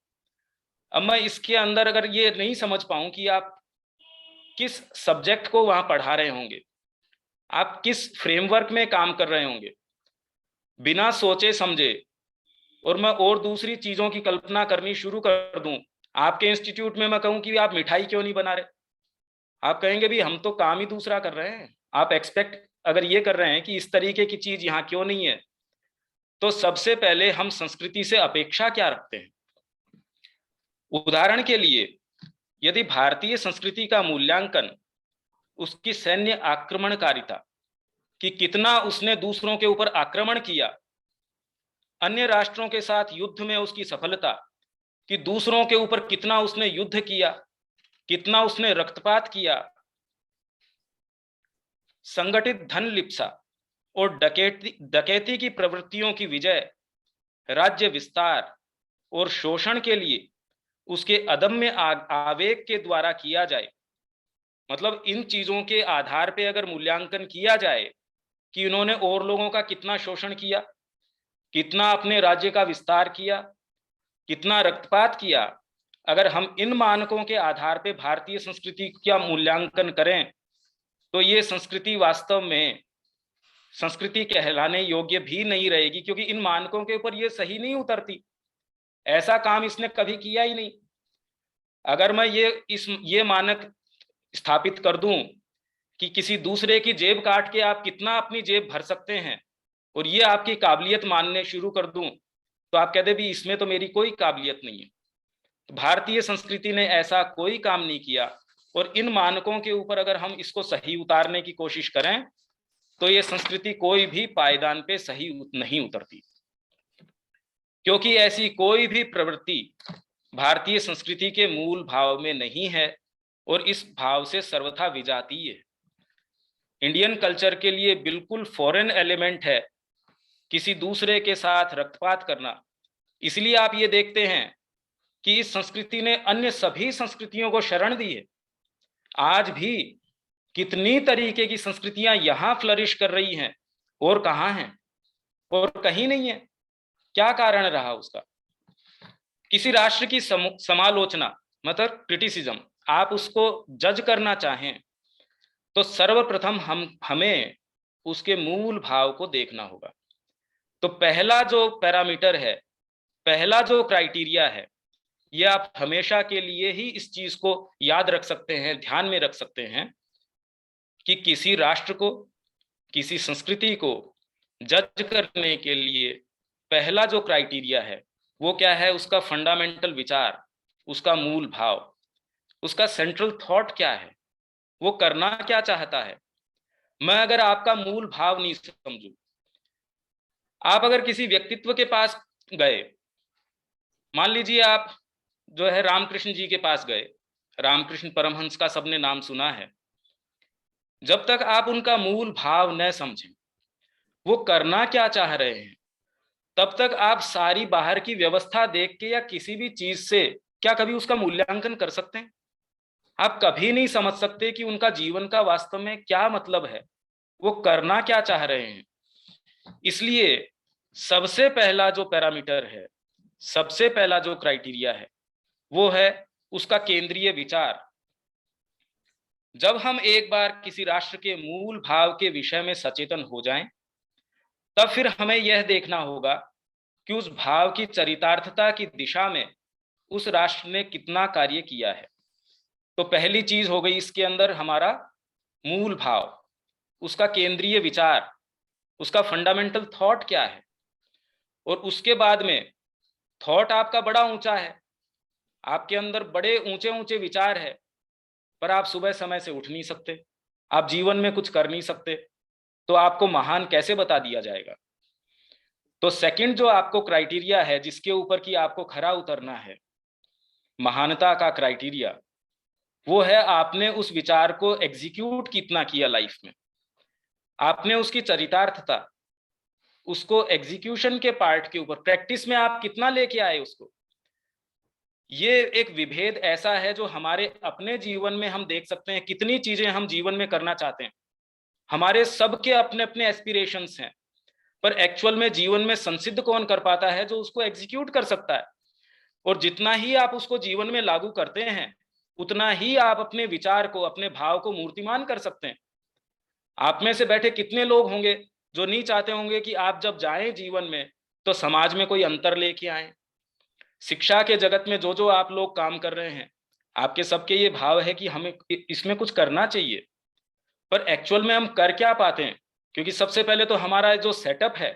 अब मैं इसके अंदर अगर ये नहीं समझ पाऊं कि आप किस सब्जेक्ट को वहां पढ़ा रहे होंगे, आप किस फ्रेमवर्क में काम कर रहे होंगे, बिना सोचे समझे और मैं और दूसरी चीजों की कल्पना करनी शुरू कर दूं, आपके इंस्टीट्यूट में मैं कहूं कि आप मिठाई क्यों नहीं बना रहे, आप कहेंगे भी हम तो काम ही दूसरा कर रहे हैं। आप एक्सपेक्ट अगर ये कर रहे हैं कि इस तरीके की चीज यहाँ क्यों नहीं है, तो सबसे पहले हम संस्कृति से अपेक्षा क्या रखते हैं। उदाहरण के लिए, यदि भारतीय संस्कृति का मूल्यांकन उसकी सैन्य आक्रमणकारिता, कि कितना उसने दूसरों के ऊपर आक्रमण किया, अन्य राष्ट्रों के साथ युद्ध में उसकी सफलता, कि दूसरों के ऊपर कितना उसने युद्ध किया, कितना उसने रक्तपात किया, संगठित धन लिप्सा और डकैती की प्रवृत्तियों की विजय, राज्य विस्तार और शोषण के लिए उसके अदम्य आवेग के द्वारा किया जाए। मतलब इन चीजों के आधार पे अगर मूल्यांकन किया जाए कि इन्होंने और लोगों का कितना शोषण किया, कितना अपने राज्य का विस्तार किया, कितना रक्तपात किया, अगर हम इन मानकों के आधार पे भारतीय संस्कृति का मूल्यांकन करें तो ये संस्कृति वास्तव में संस्कृति कहलाने योग्य भी नहीं रहेगी, क्योंकि इन मानकों के ऊपर ये सही नहीं उतरती। ऐसा काम इसने कभी किया ही नहीं। अगर मैं ये मानक स्थापित कर दूं कि किसी दूसरे की जेब काट के आप कितना अपनी जेब भर सकते हैं और ये आपकी काबिलियत मानने शुरू कर दूं, तो आप कहते भी इसमें तो मेरी कोई काबिलियत नहीं है। तो भारतीय संस्कृति ने ऐसा कोई काम नहीं किया, और इन मानकों के ऊपर अगर हम इसको सही उतारने की कोशिश करें तो ये संस्कृति कोई भी पायदान पे सही नहीं उतरती, क्योंकि ऐसी कोई भी प्रवृत्ति भारतीय संस्कृति के मूल भाव में नहीं है और इस भाव से सर्वथा विजातीय है। इंडियन कल्चर के लिए बिल्कुल फॉरेन एलिमेंट है किसी दूसरे के साथ रक्तपात करना। इसलिए आप ये देखते हैं कि इस संस्कृति ने अन्य सभी संस्कृतियों को शरण दी है। आज भी कितनी तरीके की संस्कृतियां यहां फ्लरिश कर रही हैं और कहां हैं, और कहीं नहीं है। क्या कारण रहा उसका? किसी राष्ट्र की समालोचना मतलब क्रिटिसिज्म, आप उसको जज करना चाहें तो सर्वप्रथम हमें उसके मूल भाव को देखना होगा। तो पहला जो पैरामीटर है, पहला जो क्राइटेरिया है, ये आप हमेशा के लिए ही इस चीज को याद रख सकते हैं, ध्यान में रख सकते हैं कि किसी राष्ट्र को, किसी संस्कृति को जज करने के लिए पहला जो क्राइटेरिया है वो क्या है? उसका फंडामेंटल विचार, उसका मूल भाव, उसका सेंट्रल थॉट क्या है, वो करना क्या चाहता है। मैं अगर आपका मूल भाव नहीं समझूं, आप अगर किसी व्यक्तित्व के पास गए, मान लीजिए आप जो है रामकृष्ण जी के पास गए, रामकृष्ण परमहंस का सबने नाम सुना है, जब तक आप उनका मूल भाव न समझें, वो करना क्या चाह रहे हैं, तब तक आप सारी बाहर की व्यवस्था देख के या किसी भी चीज से क्या कभी उसका मूल्यांकन कर सकते हैं? आप कभी नहीं समझ सकते कि उनका जीवन का वास्तव में क्या मतलब है, वो करना क्या चाह रहे हैं। इसलिए सबसे पहला जो पैरामीटर है, सबसे पहला जो क्राइटेरिया है, वो है उसका केंद्रीय विचार। जब हम एक बार किसी राष्ट्र के मूल भाव के विषय में सचेतन हो जाएं, तब फिर हमें यह देखना होगा कि उस भाव की चरितार्थता की दिशा में उस राष्ट्र ने कितना कार्य किया है। तो पहली चीज हो गई इसके अंदर हमारा मूल भाव, उसका केंद्रीय विचार, उसका फंडामेंटल थॉट क्या है। और उसके बाद में थॉट आपका बड़ा ऊंचा है, आपके अंदर बड़े ऊंचे ऊंचे विचार है, पर आप सुबह समय से उठ नहीं सकते, आप जीवन में कुछ कर नहीं सकते, तो आपको महान कैसे बता दिया जाएगा। तो सेकंड जो आपको क्राइटेरिया है जिसके ऊपर कि आपको खरा उतरना है, महानता का क्राइटेरिया, वो है आपने उस विचार को एग्जीक्यूट कितना किया लाइफ में, आपने उसकी चरितार्थता, उसको एग्जीक्यूशन के पार्ट के ऊपर प्रैक्टिस में आप कितना लेके आए उसको। ये एक विभेद ऐसा है जो हमारे अपने जीवन में हम देख सकते हैं, कितनी चीजें हम जीवन में करना चाहते हैं, हमारे सबके अपने अपने एस्पिरेशंस हैं, पर एक्चुअल में जीवन में संसिद्ध कौन कर पाता है? जो उसको एग्जीक्यूट कर सकता है। और जितना ही आप उसको जीवन में लागू करते हैं, उतना ही आप अपने विचार को, अपने भाव को मूर्तिमान कर सकते हैं। आप में से बैठे कितने लोग होंगे जो नहीं चाहते होंगे कि आप जब जाएं जीवन में तो समाज में कोई अंतर लेके आए। शिक्षा के जगत में जो जो आप लोग काम कर रहे हैं, आपके सबके ये भाव है कि हमें इसमें कुछ करना चाहिए, पर एक्चुअल में हम कर क्या पाते हैं? क्योंकि सबसे पहले तो हमारा जो सेटअप है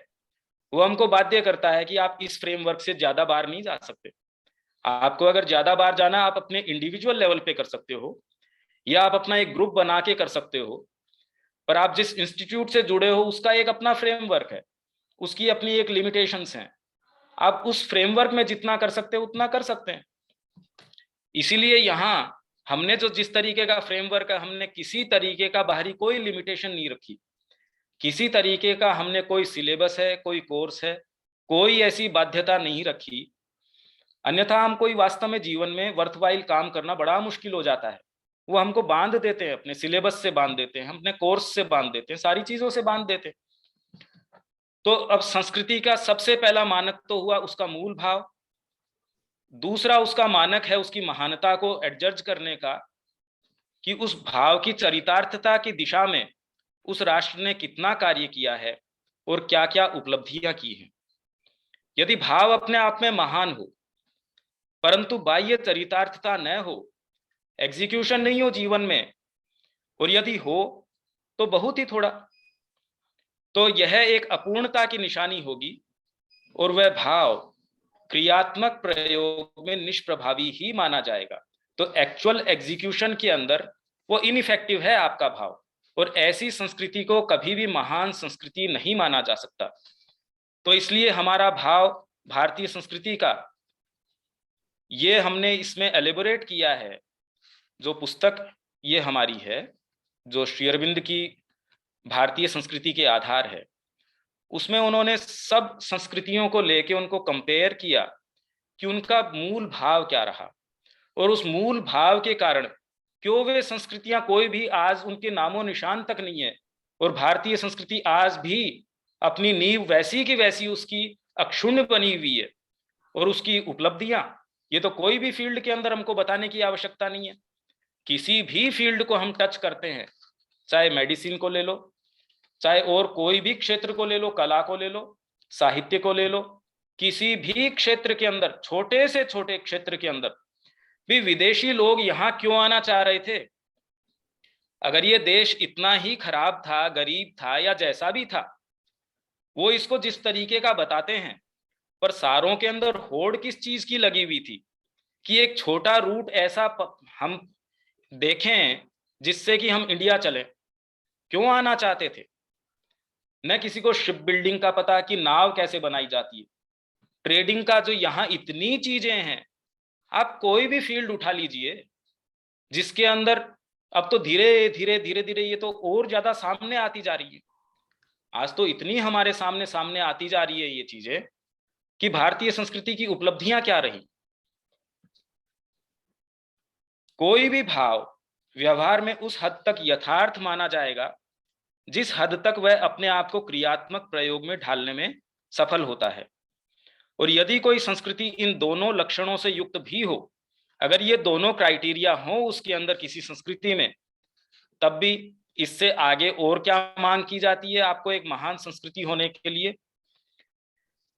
वो हमको बाध्य करता है कि आप इस फ्रेमवर्क से ज्यादा बार नहीं जा सकते। आपको अगर ज्यादा बार जाना, आप अपने इंडिविजुअल लेवल पे कर सकते हो या आप अपना एक ग्रुप बना के कर सकते हो, पर आप जिस इंस्टीट्यूट से जुड़े हो उसका एक अपना फ्रेमवर्क है, उसकी अपनी एक लिमिटेशंस हैं। आप उस फ्रेमवर्क में जितना कर सकते हो उतना कर सकते हैं। इसीलिए यहाँ हमने जो जिस तरीके का फ्रेमवर्क है, हमने किसी तरीके का बाहरी कोई लिमिटेशन नहीं रखी, किसी तरीके का हमने कोई सिलेबस है, कोई कोर्स है, कोई ऐसी बाध्यता नहीं रखी। अन्यथा हम कोई वास्तव में जीवन में वर्थवाइल काम करना बड़ा मुश्किल हो जाता है। वो हमको बांध देते हैं, अपने सिलेबस से बांध देते हैं, हम अपने कोर्स से बांध देते हैं, सारी चीजों से बांध देते हैं। तो अब संस्कृति का सबसे पहला मानक तो हुआ उसका मूल भाव। दूसरा उसका मानक है उसकी महानता को एडजर्ज करने का, कि उस भाव की चरितार्थता की दिशा में उस राष्ट्र ने कितना कार्य किया है और क्या क्या उपलब्धियां की हैं। यदि भाव अपने आप में महान हो परंतु बाह्य चरितार्थता न हो, एग्जीक्यूशन नहीं हो जीवन में, और यदि हो तो बहुत ही थोड़ा, तो यह एक अपूर्णता की निशानी होगी और वह भाव क्रियात्मक प्रयोग में निष्प्रभावी ही माना जाएगा। तो एक्चुअल एग्जीक्यूशन के अंदर वो इनइफेक्टिव है आपका भाव, और ऐसी संस्कृति को कभी भी महान संस्कृति नहीं माना जा सकता। तो इसलिए हमारा भाव भारतीय संस्कृति का, ये हमने इसमें एलेबोरेट किया है। जो पुस्तक ये हमारी है, जो श्री अरविंद की भारतीय संस्कृति के आधार है, उसमें उन्होंने सब संस्कृतियों को लेके उनको कंपेयर किया कि उनका मूल भाव क्या रहा, और उस मूल भाव के कारण क्यों वे संस्कृतियां कोई भी आज उनके नामो निशान तक नहीं है, और भारतीय संस्कृति आज भी अपनी नींव वैसी की वैसी उसकी अक्षुण्ण बनी हुई है। और उसकी उपलब्धियां, ये तो कोई भी फील्ड के अंदर हमको बताने की आवश्यकता नहीं है। किसी भी फील्ड को हम टच करते हैं, चाहे मेडिसिन को ले लो, चाहे और कोई भी क्षेत्र को ले लो, कला को ले लो, साहित्य को ले लो, किसी भी क्षेत्र के अंदर, छोटे से छोटे क्षेत्र के अंदर भी विदेशी लोग यहाँ क्यों आना चाह रहे थे? अगर ये देश इतना ही खराब था, गरीब था या जैसा भी था, वो इसको जिस तरीके का बताते हैं, पर सारों के अंदर होड़ किस चीज की लगी हुई थी कि एक छोटा रूट ऐसा हम देखें जिससे कि हम इंडिया चले। क्यों आना चाहते थे? न किसी को शिप बिल्डिंग का पता कि नाव कैसे बनाई जाती है, ट्रेडिंग का जो यहाँ इतनी चीजें हैं। आप कोई भी फील्ड उठा लीजिए जिसके अंदर अब तो धीरे धीरे ये तो और ज्यादा सामने आती जा रही है। आज तो इतनी हमारे सामने आती जा रही है ये चीजें कि भारतीय संस्कृति की उपलब्धियां क्या रही। कोई भी भाव व्यवहार में उस हद तक यथार्थ माना जाएगा जिस हद तक वह अपने आप को क्रियात्मक प्रयोग में ढालने में सफल होता है। और यदि कोई संस्कृति इन दोनों लक्षणों से युक्त भी हो, अगर ये दोनों क्राइटेरिया हो उसके अंदर किसी संस्कृति में, तब भी इससे आगे और क्या मांग की जाती है आपको एक महान संस्कृति होने के लिए?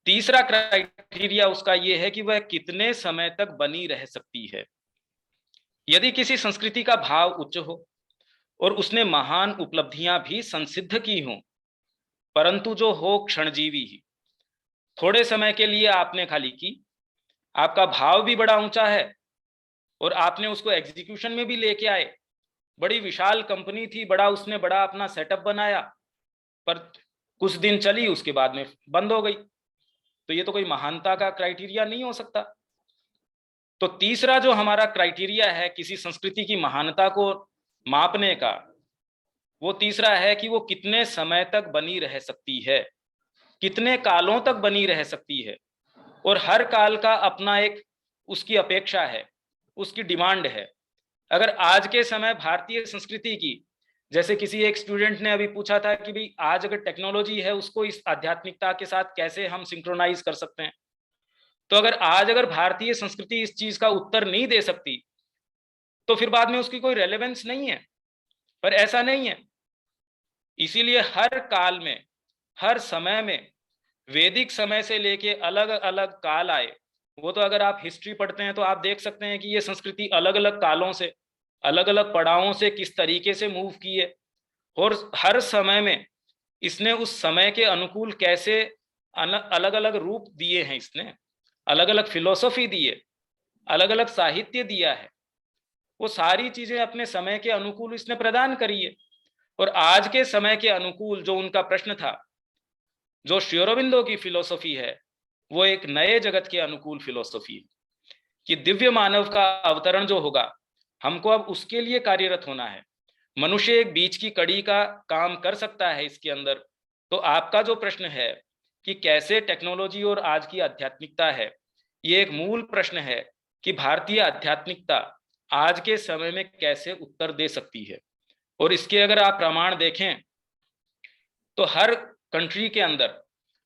तीसरा क्राइटेरिया उसका ये है कि वह कितने समय तक बनी रह सकती है। यदि किसी संस्कृति का भाव उच्च हो और उसने महान उपलब्धियां भी संसिद्ध की हों, परंतु जो हो क्षणजीवी ही, थोड़े समय के लिए आपने खाली की, आपका भाव भी बड़ा ऊंचा है और आपने उसको एग्जीक्यूशन में भी लेके आए, बड़ी विशाल कंपनी थी, उसने बड़ा अपना सेटअप बनाया, पर कुछ दिन चली उसके बाद में बंद हो गई, तो ये तो कोई महानता का क्राइटेरिया नहीं हो सकता। तो तीसरा जो हमारा क्राइटेरिया है किसी संस्कृति की महानता को मापने का, वो तीसरा है कि वो कितने समय तक बनी रह सकती है, कितने कालों तक बनी रह सकती है। और हर काल का अपना एक उसकी अपेक्षा है, उसकी डिमांड है। अगर आज के समय भारतीय संस्कृति की, जैसे किसी एक स्टूडेंट ने अभी पूछा था कि भाई आज अगर टेक्नोलॉजी है उसको इस आध्यात्मिकता के साथ कैसे हम सिंक्रोनाइज कर सकते हैं, तो अगर भारतीय संस्कृति इस चीज का उत्तर नहीं दे सकती तो फिर बाद में उसकी कोई रेलेवेंस नहीं है। पर ऐसा नहीं है। इसीलिए हर काल में, हर समय में, वैदिक समय से लेके अलग अलग काल आए, वो तो अगर आप हिस्ट्री पढ़ते हैं तो आप देख सकते हैं कि ये संस्कृति अलग अलग कालों से, अलग अलग पड़ावों से किस तरीके से मूव की है, और हर समय में इसने उस समय के अनुकूल कैसे अलग अलग रूप दिए हैं इसने, अलग अलग फिलोसफी दिए, अलग अलग साहित्य दिया है, वो सारी चीजें अपने समय के अनुकूल इसने प्रदान करी है। और आज के समय के अनुकूल जो उनका प्रश्न था, जो श्री अरबिंदो की फिलोसफी है, वो एक नए जगत के अनुकूल फिलोसफी है कि दिव्य मानव का अवतरण जो होगा, हमको अब उसके लिए कार्यरत होना है। मनुष्य एक बीच की कड़ी का काम कर सकता है इसके अंदर। तो आपका जो प्रश्न है कि कैसे टेक्नोलॉजी और आज की आध्यात्मिकता है, ये एक मूल प्रश्न है कि भारतीय आध्यात्मिकता आज के समय में कैसे उत्तर दे सकती है। और इसके अगर आप प्रमाण देखें तो हर कंट्री के अंदर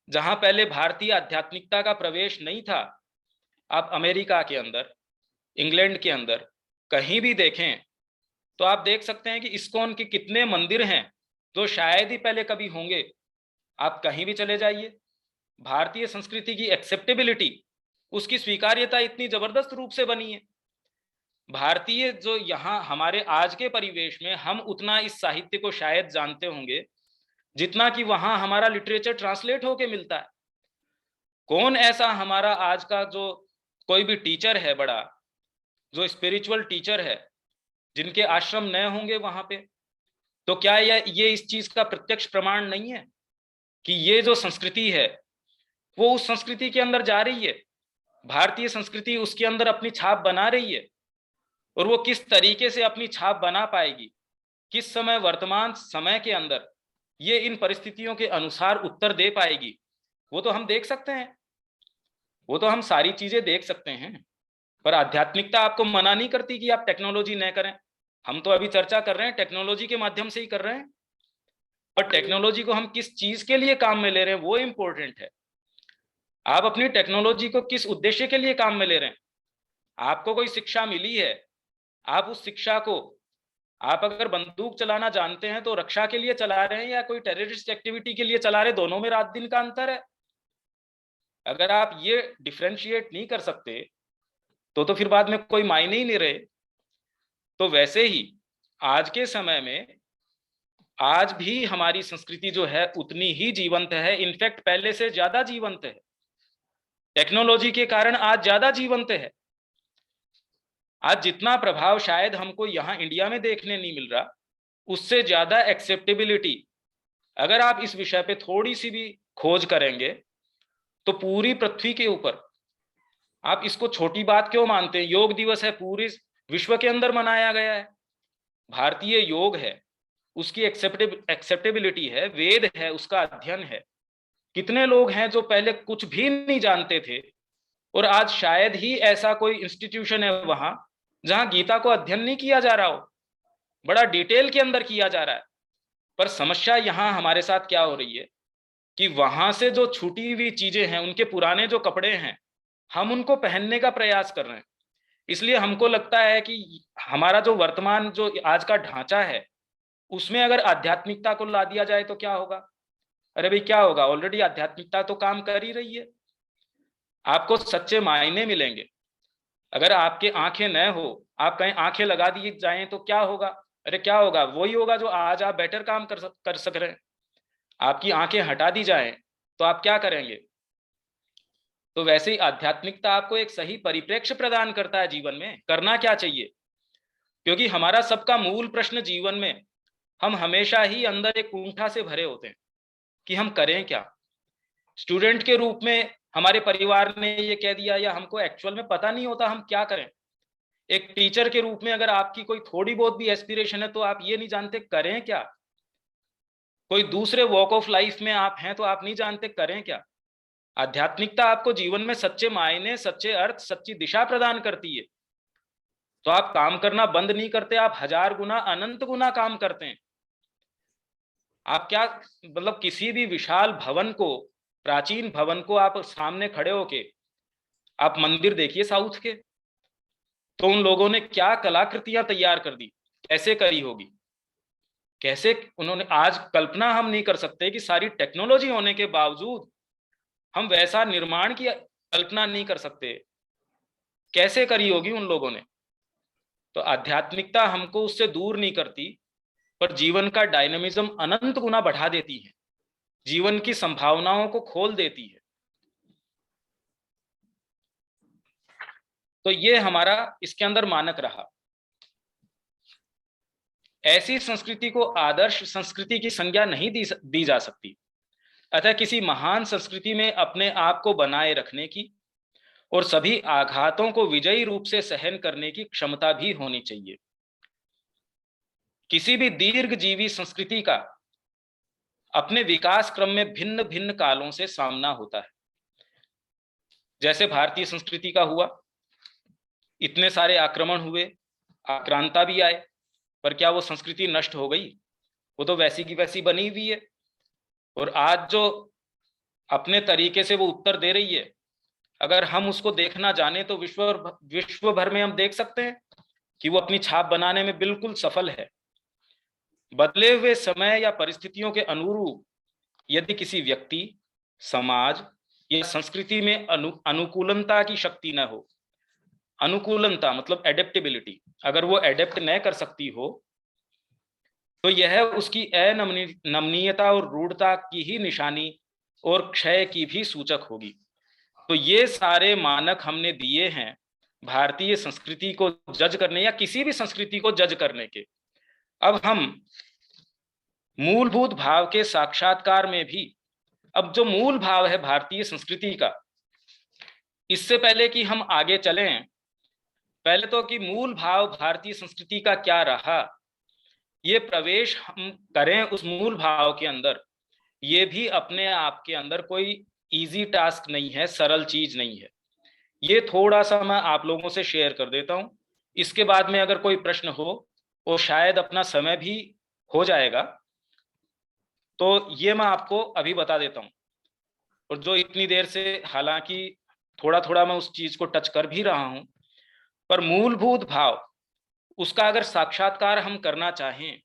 जहां पहले भारतीय आध्यात्मिकता का प्रवेश नहीं था, आप अमेरिका के अंदर, इंग्लैंड के अंदर कहीं भी देखें तो आप देख सकते हैं कि इस्कॉन के कितने मंदिर हैं जो शायद ही पहले कभी होंगे। आप कहीं भी चले जाइए, भारतीय संस्कृति की एक्सेप्टेबिलिटी, उसकी स्वीकार्यता इतनी जबरदस्त रूप से बनी है। भारतीय जो यहाँ हमारे आज के परिवेश में, हम उतना इस साहित्य को शायद जानते होंगे जितना कि वहां हमारा लिटरेचर ट्रांसलेट होके मिलता है। कौन ऐसा हमारा आज का जो कोई भी टीचर है बड़ा, जो स्पिरिचुअल टीचर है, जिनके आश्रम नए होंगे वहां पे? तो क्या ये इस चीज का प्रत्यक्ष प्रमाण नहीं है कि ये जो संस्कृति है वो उस संस्कृति के अंदर जा रही है, भारतीय संस्कृति उसके अंदर अपनी छाप बना रही है। और वो किस तरीके से अपनी छाप बना पाएगी, किस समय वर्तमान समय के अंदर ये इन परिस्थितियों के अनुसार उत्तर दे पाएगी, वो तो हम देख सकते हैं, वो तो हम सारी चीजें देख सकते हैं। पर आध्यात्मिकता आपको मना नहीं करती कि आप टेक्नोलॉजी न करें। हम तो अभी चर्चा कर रहे हैं टेक्नोलॉजी के माध्यम से ही कर रहे हैं, पर टेक्नोलॉजी को हम किस चीज के लिए काम में ले रहे हैं वो इंपॉर्टेंट है। आप अपनी टेक्नोलॉजी को किस उद्देश्य के लिए काम में ले रहे हैं? आपको कोई शिक्षा मिली है, आप उस शिक्षा को, आप अगर बंदूक चलाना जानते हैं तो रक्षा के लिए चला रहे हैं या कोई टेररिस्ट एक्टिविटी के लिए चला रहे? दोनों में रात दिन का अंतर है। अगर आप ये डिफरेंशिएट नहीं कर सकते तो फिर बाद में कोई मायने ही नहीं रहे। तो वैसे ही आज के समय में आज भी हमारी संस्कृति जो है उतनी ही जीवंत है, इनफैक्ट पहले से ज्यादा जीवंत है। टेक्नोलॉजी के कारण आज ज्यादा जीवंत है। आज जितना प्रभाव शायद हमको यहाँ इंडिया में देखने नहीं मिल रहा, उससे ज्यादा एक्सेप्टेबिलिटी अगर आप इस विषय पे थोड़ी सी भी खोज करेंगे तो पूरी पृथ्वी के ऊपर, आप इसको छोटी बात क्यों मानते हैं? योग दिवस है, पूरे विश्व के अंदर मनाया गया है। भारतीय योग है, उसकी एक्सेप्टेबिलिटी है, वेद है, उसका अध्ययन है। कितने लोग हैं जो पहले कुछ भी नहीं जानते थे और आज शायद ही ऐसा कोई इंस्टीट्यूशन है वहां जहां गीता को अध्ययन नहीं किया जा रहा हो, बड़ा डिटेल के अंदर किया जा रहा है। पर समस्या यहां हमारे साथ क्या हो रही है कि वहां से जो छूटी हुई चीजें हैं, उनके पुराने जो कपड़े हैं, हम उनको पहनने का प्रयास कर रहे हैं। इसलिए हमको लगता है कि हमारा जो वर्तमान जो आज का ढांचा है उसमें अगर आध्यात्मिकता को ला दिया जाए तो क्या होगा? अरे भाई क्या होगा, ऑलरेडी आध्यात्मिकता तो काम कर ही रही है। आपको सच्चे मायने मिलेंगे। अगर आपके आंखें न हो, आप कहीं आंखें लगा दी जाएं तो क्या होगा? अरे क्या होगा? वही होगा जो आज आप बेटर काम कर सक रहे हैं। आपकी आंखें हटा दी जाएं तो आप क्या करेंगे? तो वैसे ही आध्यात्मिकता आपको एक सही परिप्रेक्ष्य प्रदान करता है जीवन में करना क्या चाहिए। क्योंकि हमारा सबका मूल प्रश्न जीवन में, हम हमेशा ही अंदर एक कुंठा से भरे होते हैं कि हम करें क्या। स्टूडेंट के रूप में हमारे परिवार ने ये कह दिया या हमको एक्चुअल में पता नहीं होता हम क्या करें। एक टीचर के रूप में अगर आपकी कोई थोड़ी बहुत भी एस्पिरेशन है तो आप ये नहीं जानते करें क्या। कोई दूसरे वॉक ऑफ लाइफ में आप हैं तो आप नहीं जानते करें क्या। आध्यात्मिकता आपको जीवन में सच्चे मायने, सच्चे अर्थ, सच्ची दिशा प्रदान करती है। तो आप काम करना बंद नहीं करते, आप 1000 गुना, अनंत गुना काम करते हैं। आप क्या मतलब किसी भी विशाल भवन को, प्राचीन भवन को आप सामने खड़े होके आप मंदिर देखिए साउथ के, तो उन लोगों ने क्या कलाकृतियां तैयार कर दी, कैसे करी होगी, कैसे उन्होंने, आज कल्पना हम नहीं कर सकते कि सारी टेक्नोलॉजी होने के बावजूद हम वैसा निर्माण की कल्पना नहीं कर सकते, कैसे करी होगी उन लोगों ने। तो आध्यात्मिकता हमको उससे दूर नहीं करती, पर जीवन का डायनामिज्म अनंत गुना बढ़ा देती है, जीवन की संभावनाओं को खोल देती है। तो ये हमारा इसके अंदर मानक रहा। ऐसी संस्कृति को आदर्श संस्कृति की संज्ञा नहीं दी जा सकती। अतः किसी महान संस्कृति में अपने आप को बनाए रखने की और सभी आघातों को विजयी रूप से सहन करने की क्षमता भी होनी चाहिए। किसी भी दीर्घजीवी संस्कृति का अपने विकास क्रम में भिन्न भिन्न कालों से सामना होता है। जैसे भारतीय संस्कृति का हुआ, इतने सारे आक्रमण हुए, आक्रांता भी आए, पर क्या वो संस्कृति नष्ट हो गई? वो तो वैसी की वैसी बनी हुई है। और आज जो अपने तरीके से वो उत्तर दे रही है, अगर हम उसको देखना जाने तो विश्व भर में हम देख सकते हैं कि वो अपनी छाप बनाने में बिल्कुल सफल है। बदले हुए समय या परिस्थितियों के अनुरूप यदि किसी व्यक्ति, समाज या संस्कृति में अनुकूलनता की शक्ति न हो, अनुकूलनता मतलब एडेप्टेबिलिटी, अगर वो एडेप्ट न कर सकती हो, तो यह उसकी अनमनीयता और रूढ़ता की ही निशानी और क्षय की भी सूचक होगी। तो ये सारे मानक हमने दिए हैं भारतीय संस्कृति को जज करने या किसी भी संस्कृति को जज करने के। अब हम मूलभूत भाव के साक्षात्कार में भी, अब जो मूल भाव है भारतीय संस्कृति का, इससे पहले कि हम आगे चलें, पहले तो कि मूल भाव भारतीय संस्कृति का क्या रहा, ये प्रवेश हम करें उस मूल भाव के अंदर, ये भी अपने आप के अंदर कोई इजी टास्क नहीं है, सरल चीज नहीं है। ये थोड़ा सा मैं आप लोगों से शेयर कर देता हूं। इसके बाद में अगर कोई प्रश्न हो, और शायद अपना समय भी हो जाएगा, तो ये मैं आपको अभी बता देता हूं। और जो इतनी देर से हालांकि थोड़ा थोड़ा मैं उस चीज को टच कर भी रहा हूं, पर मूलभूत भाव उसका अगर साक्षात्कार हम करना चाहें,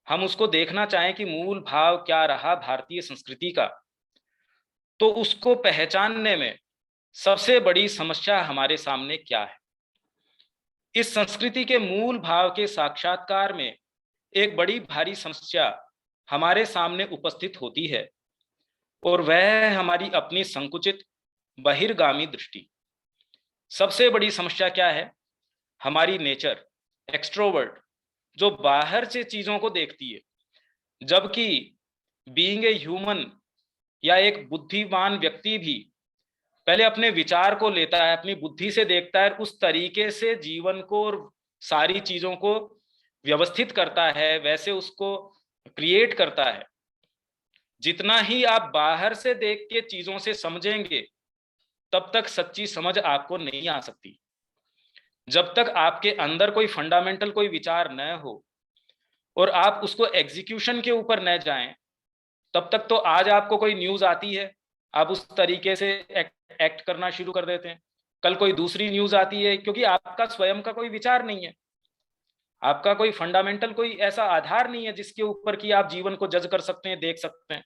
हम उसको देखना चाहें कि मूल भाव क्या रहा भारतीय संस्कृति का, तो उसको पहचानने में सबसे बड़ी समस्या हमारे सामने क्या है। इस संस्कृति के मूल भाव के साक्षात्कार में एक बड़ी भारी समस्या हमारे सामने उपस्थित होती है, और वह है हमारी अपनी संकुचित बहिर्गामी दृष्टि। सबसे बड़ी समस्या क्या है? हमारी नेचर, एक्सट्रोवर्ट, जो बाहर से चीजों को देखती है, जबकि बीइंग ए ह्यूमन या एक बुद्धिमान व्यक्ति भी पहले अपने विचार को लेता है, अपनी बुद्धि से देखता है, उस तरीके से जीवन को और सारी चीजों को व्यवस्थित करता है, वैसे उसको क्रिएट करता है। जितना ही आप बाहर से देख के चीजों से समझेंगे, तब तक सच्ची समझ आपको नहीं आ सकती। जब तक आपके अंदर कोई फंडामेंटल कोई विचार न हो और आप उसको एग्जीक्यूशन के ऊपर न जाएं, तब तक तो आज आपको कोई न्यूज आती है, आप उस तरीके से एक्ट करना शुरू कर देते हैं। कल कोई दूसरी न्यूज आती है, क्योंकि आपका स्वयं का कोई विचार नहीं है, आपका कोई फंडामेंटल कोई ऐसा आधार नहीं है जिसके ऊपर कि आप जीवन को जज कर सकते हैं, देख सकते हैं।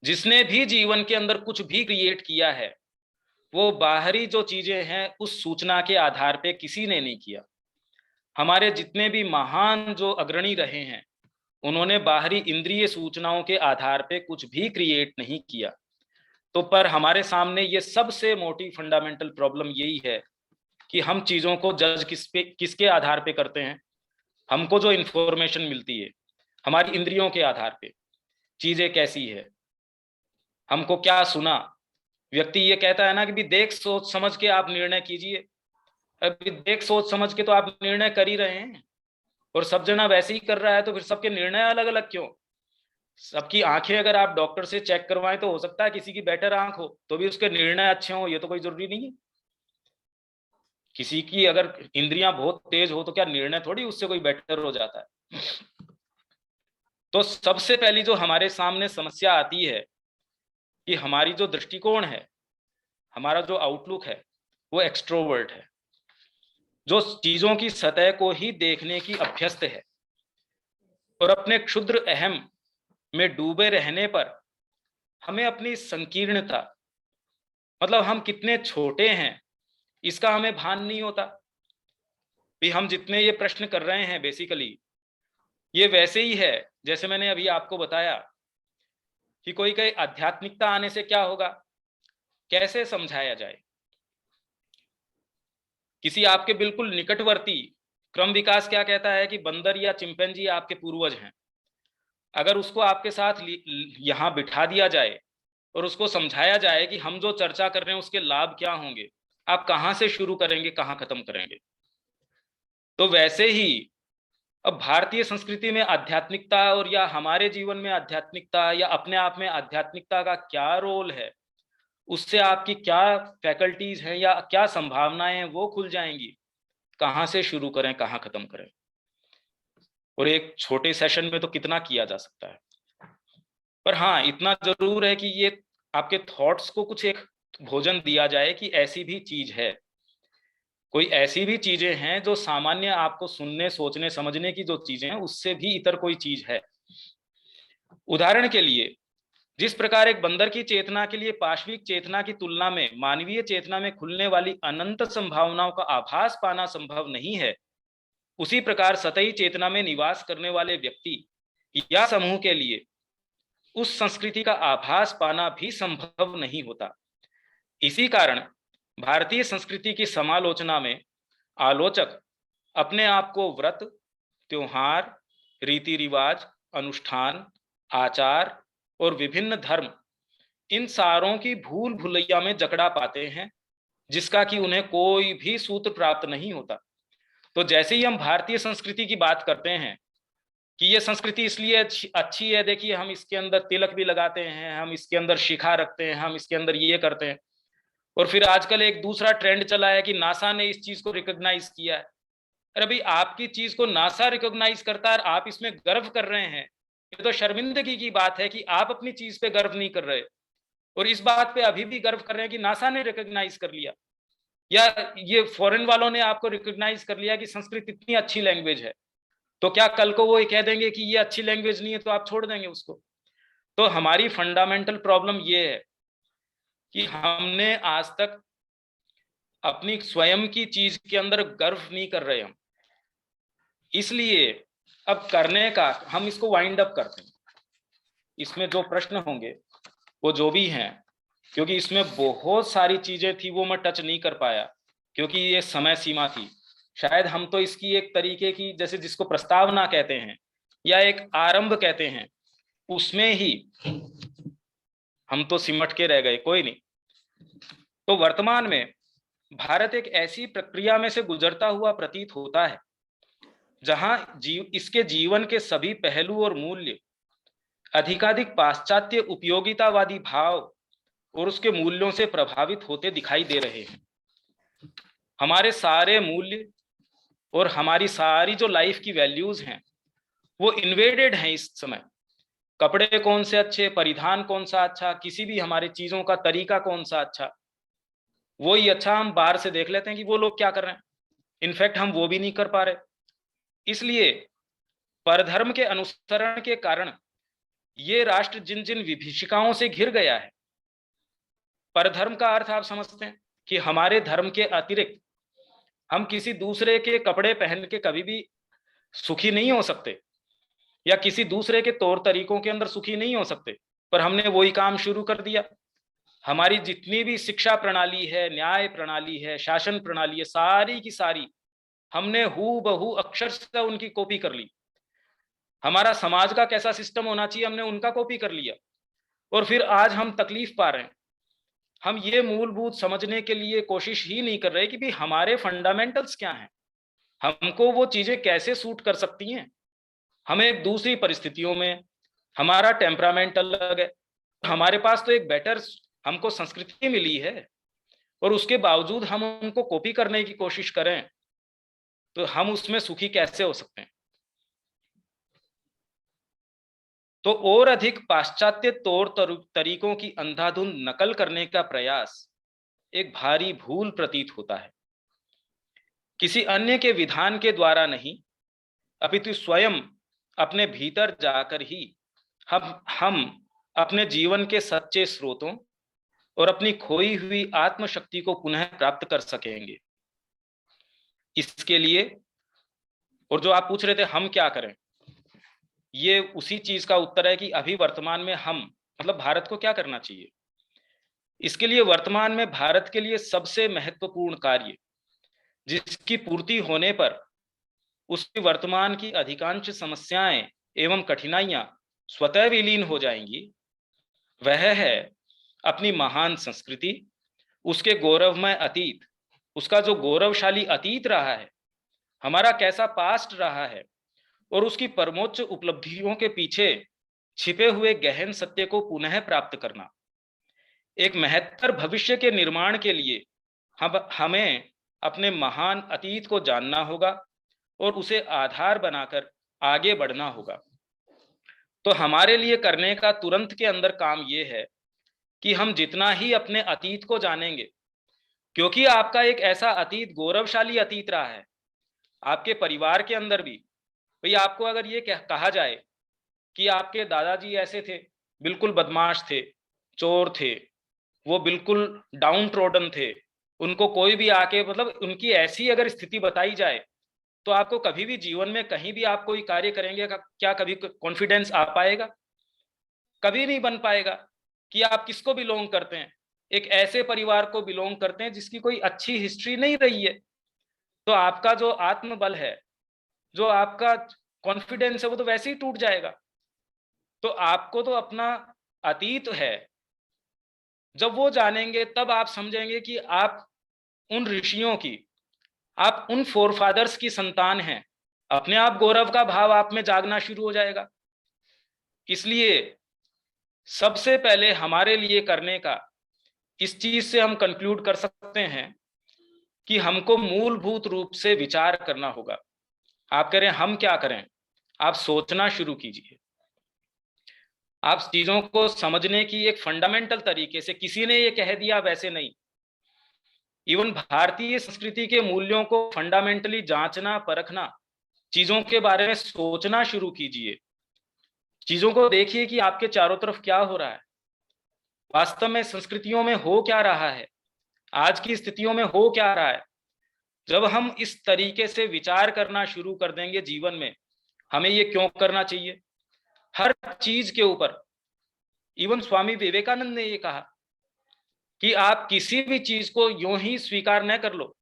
जिसने भी जीवन के अंदर कुछ भी क्रिएट किया है, वो बाहरी जो चीजें हैं उस सूचना के आधार पे किसी ने नहीं किया। हमारे जितने भी महान जो अग्रणी रहे हैं, उन्होंने बाहरी इंद्रिय सूचनाओं के आधार पे कुछ भी क्रिएट नहीं किया। तो पर हमारे सामने ये सबसे मोटी फंडामेंटल प्रॉब्लम यही है कि हम चीजों को जज किसके आधार पे करते हैं। हमको जो इंफॉर्मेशन मिलती है हमारी इंद्रियों के आधार पे, चीजें कैसी है, हमको क्या सुना। व्यक्ति ये कहता है ना कि भी देख सोच समझ के आप निर्णय कीजिए। अभी देख सोच समझ के तो आप निर्णय कर ही रहे हैं, और सब जना वैसे ही कर रहा है, तो फिर सबके निर्णय अलग अलग क्यों? सबकी आंखें अगर आप डॉक्टर से चेक करवाएं तो हो सकता है किसी की बेटर आंख हो तो भी उसके निर्णय अच्छे हो, ये तो कोई जरूरी नहीं है। किसी की अगर इंद्रियां बहुत तेज हो तो क्या निर्णय थोड़ी उससे कोई बेटर हो जाता है। तो सबसे पहली जो हमारे सामने समस्या आती है कि हमारी जो दृष्टिकोण है, हमारा जो आउटलुक है, वो एक्सट्रोवर्ट है, जो चीजों की सतह को ही देखने की अभ्यस्त है, और अपने क्षुद्र अहम में डूबे रहने पर हमें अपनी संकीर्णता, मतलब हम कितने छोटे हैं, इसका हमें भान नहीं होता। भी हम जितने ये प्रश्न कर रहे हैं बेसिकली ये वैसे ही है जैसे मैंने अभी आपको बताया कि कोई कहे आध्यात्मिकता आने से क्या होगा, कैसे समझाया जाए। किसी आपके बिल्कुल निकटवर्ती क्रम विकास क्या कहता है कि बंदर या चिंपैंजी आपके पूर्वज हैं। अगर उसको आपके साथ यहाँ बिठा दिया जाए और उसको समझाया जाए कि हम जो चर्चा कर रहे हैं उसके लाभ क्या होंगे, आप कहाँ से शुरू करेंगे, कहाँ खत्म करेंगे। तो वैसे ही अब भारतीय संस्कृति में आध्यात्मिकता और या हमारे जीवन में आध्यात्मिकता या अपने आप में आध्यात्मिकता का क्या रोल है, उससे आपकी क्या फैकल्टीज हैं या क्या संभावनाएं हैं वो खुल जाएंगी। कहाँ से शुरू करें, कहाँ खत्म करें, और एक छोटे सेशन में तो कितना किया जा सकता है। पर हाँ, इतना जरूर है कि ये आपके थॉट्स को कुछ एक भोजन दिया जाए कि ऐसी भी चीज है, कोई ऐसी भी चीजें हैं जो सामान्य आपको सुनने, सोचने, समझने की जो चीजें हैं उससे भी इतर कोई चीज है। उदाहरण के लिए, जिस प्रकार एक बंदर की चेतना के लिए पाशविक चेतना की तुलना में मानवीय चेतना में खुलने वाली अनंत संभावनाओं का आभास पाना संभव नहीं है, उसी प्रकार सतही चेतना में निवास करने वाले व्यक्ति या समूह के लिए उस संस्कृति का आभास पाना भी संभव नहीं होता। इसी कारण भारतीय संस्कृति की समालोचना में आलोचक अपने आप को व्रत, त्योहार, रीति रिवाज, अनुष्ठान, आचार और विभिन्न धर्म, इन सारों की भूल भुलैया में जकड़ा पाते हैं, जिसका कि उन्हें कोई भी सूत्र प्राप्त नहीं होता। तो जैसे ही हम भारतीय संस्कृति की बात करते हैं कि ये संस्कृति इसलिए अच्छी है, देखिए हम इसके अंदर तिलक भी लगाते हैं, हम इसके अंदर शिखा रखते हैं, हम इसके अंदर ये करते हैं। और फिर आजकल एक दूसरा ट्रेंड चला है कि नासा ने इस चीज को रिकॉग्नाइज किया है। अरे भाई, आपकी चीज को नासा रिकॉग्नाइज करता है और आप इसमें गर्व कर रहे हैं, ये तो शर्मिंदगी की बात है कि आप अपनी चीज पे गर्व नहीं कर रहे और इस बात पे अभी भी गर्व कर रहे हैं कि नासा ने रिकॉग्नाइज कर लिया, या ये फॉरेन वालों ने आपको रिकॉग्नाइज कर लिया कि संस्कृत इतनी अच्छी लैंग्वेज है। तो क्या कल को वो ये कह देंगे कि ये अच्छी लैंग्वेज नहीं है तो आप छोड़ देंगे उसको? तो हमारी फंडामेंटल प्रॉब्लम ये है कि हमने आज तक अपनी स्वयं की चीज के अंदर गर्व नहीं कर रहे हम। इसलिए अब करने का, हम इसको वाइंड अप करते हैं। इसमें जो प्रश्न होंगे वो जो भी हैं, क्योंकि इसमें बहुत सारी चीजें थी वो मैं टच नहीं कर पाया क्योंकि ये समय सीमा थी। शायद हम तो इसकी एक तरीके की, जैसे जिसको प्रस्तावना कहते हैं या एक आरंभ कहते हैं, उसमें ही हम तो सिमट के रह गए। कोई नहीं। तो वर्तमान में भारत एक ऐसी प्रक्रिया में से गुजरता हुआ प्रतीत होता है जहां इसके जीवन के सभी पहलू और मूल्य अधिकाधिक पाश्चात्य उपयोगितावादी भाव और उसके मूल्यों से प्रभावित होते दिखाई दे रहे हैं। हमारे सारे मूल्य और हमारी सारी जो लाइफ की वैल्यूज हैं वो इन्वेडेड हैं इस समय। कपड़े कौन से अच्छे, परिधान कौन सा अच्छा, किसी भी हमारे चीजों का तरीका कौन सा अच्छा, वही अच्छा हम बाहर से देख लेते हैं कि वो लोग क्या कर रहे हैं। इनफैक्ट हम वो भी नहीं कर पा रहे। इसलिए परधर्म के अनुसरण के कारण ये राष्ट्र जिन जिन विभीषिकाओं से घिर गया है, परधर्म का अर्थ आप समझते हैं कि हमारे धर्म के अतिरिक्त हम किसी दूसरे के कपड़े पहन के कभी भी सुखी नहीं हो सकते या किसी दूसरे के तौर तरीकों के अंदर सुखी नहीं हो सकते। पर हमने वही काम शुरू कर दिया। हमारी जितनी भी शिक्षा प्रणाली है, न्याय प्रणाली है, शासन प्रणाली है, सारी की सारी हमने हूबहू अक्षर से उनकी कॉपी कर ली। हमारा समाज का कैसा सिस्टम होना चाहिए हमने उनका कॉपी कर लिया और फिर आज हम तकलीफ पा रहे हैं। हम ये मूलभूत समझने के लिए कोशिश ही नहीं कर रहे कि भी हमारे फंडामेंटल्स क्या हैं, हमको वो चीजें कैसे सूट कर सकती हैं। हमें दूसरी परिस्थितियों में हमारा टेम्परामेंट अलग है, हमारे पास तो एक बेटर हमको संस्कृति मिली है और उसके बावजूद हम उनको कॉपी करने की कोशिश करें तो हम उसमें सुखी कैसे हो सकते हैं। तो और अधिक पाश्चात्य तौर तरीकों की अंधाधुंध नकल करने का प्रयास एक भारी भूल प्रतीत होता है। किसी अन्य के विधान के द्वारा नहीं, अपितु स्वयं अपने भीतर जाकर ही हम अपने जीवन के सच्चे स्रोतों और अपनी खोई हुई आत्मशक्ति को पुनः प्राप्त कर सकेंगे। इसके लिए, और जो आप पूछ रहे थे हम क्या करें, ये उसी चीज का उत्तर है कि अभी वर्तमान में हम, मतलब भारत को क्या करना चाहिए। इसके लिए वर्तमान में भारत के लिए सबसे महत्वपूर्ण कार्य जिसकी पूर्ति होने पर उसकी वर्तमान की अधिकांश समस्याएं एवं कठिनाइयां स्वतः विलीन हो जाएंगी, वह है अपनी महान संस्कृति, उसके गौरवमय अतीत, उसका जो गौरवशाली अतीत रहा है, हमारा कैसा पास्ट रहा है, और उसकी परमोच्च उपलब्धियों के पीछे छिपे हुए गहन सत्य को पुनः प्राप्त करना। एक महत्तर भविष्य के निर्माण के लिए हमें अपने महान अतीत को जानना होगा और उसे आधार बनाकर आगे बढ़ना होगा। तो हमारे लिए करने का तुरंत के अंदर काम यह है कि हम जितना ही अपने अतीत को जानेंगे, क्योंकि आपका एक ऐसा अतीत, गौरवशाली अतीत रहा है, आपके परिवार के अंदर भी। भाई आपको अगर ये कहा जाए कि आपके दादाजी ऐसे थे, बिल्कुल बदमाश थे, चोर थे, वो बिल्कुल डाउन ट्रोडन थे, उनको कोई भी आके, मतलब उनकी ऐसी अगर स्थिति बताई जाए, तो आपको कभी भी जीवन में कहीं भी आप कोई कार्य करेंगे क्या कभी कॉन्फिडेंस आ पाएगा? कभी नहीं बन पाएगा। कि आप किसको बिलोंग करते हैं? एक ऐसे परिवार को बिलोंग करते हैं जिसकी कोई अच्छी हिस्ट्री नहीं रही है। तो आपका जो आत्मबल है, जो आपका कॉन्फिडेंस है, वो तो वैसे ही टूट जाएगा। तो आपको तो अपना अतीत है, जब वो जानेंगे तब आप समझेंगे कि आप उन ऋषियों की, आप उन फोरफादर्स की संतान हैं। अपने आप गौरव का भाव आप में जागना शुरू हो जाएगा। इसलिए सबसे पहले हमारे लिए करने का, इस चीज से हम कंक्लूड कर सकते हैं कि हमको मूलभूत रूप से विचार करना होगा। आप कह रहे हैं हम क्या करें? आप सोचना शुरू कीजिए। आप चीजों को समझने की एक फंडामेंटल तरीके से, किसी ने ये कह दिया वैसे नहीं, इवन भारतीय संस्कृति के मूल्यों को फंडामेंटली जांचना, परखना, चीजों के बारे में सोचना शुरू कीजिए। चीजों को देखिए कि आपके चारों तरफ क्या हो रहा है, वास्तव में संस्कृतियों में हो क्या रहा है, आज की स्थितियों में हो क्या रहा है। जब हम इस तरीके से विचार करना शुरू कर देंगे जीवन में, हमें ये क्यों करना चाहिए, हर चीज के ऊपर। इवन स्वामी विवेकानंद ने ये कहा कि आप किसी भी चीज को यूं ही स्वीकार न कर लो,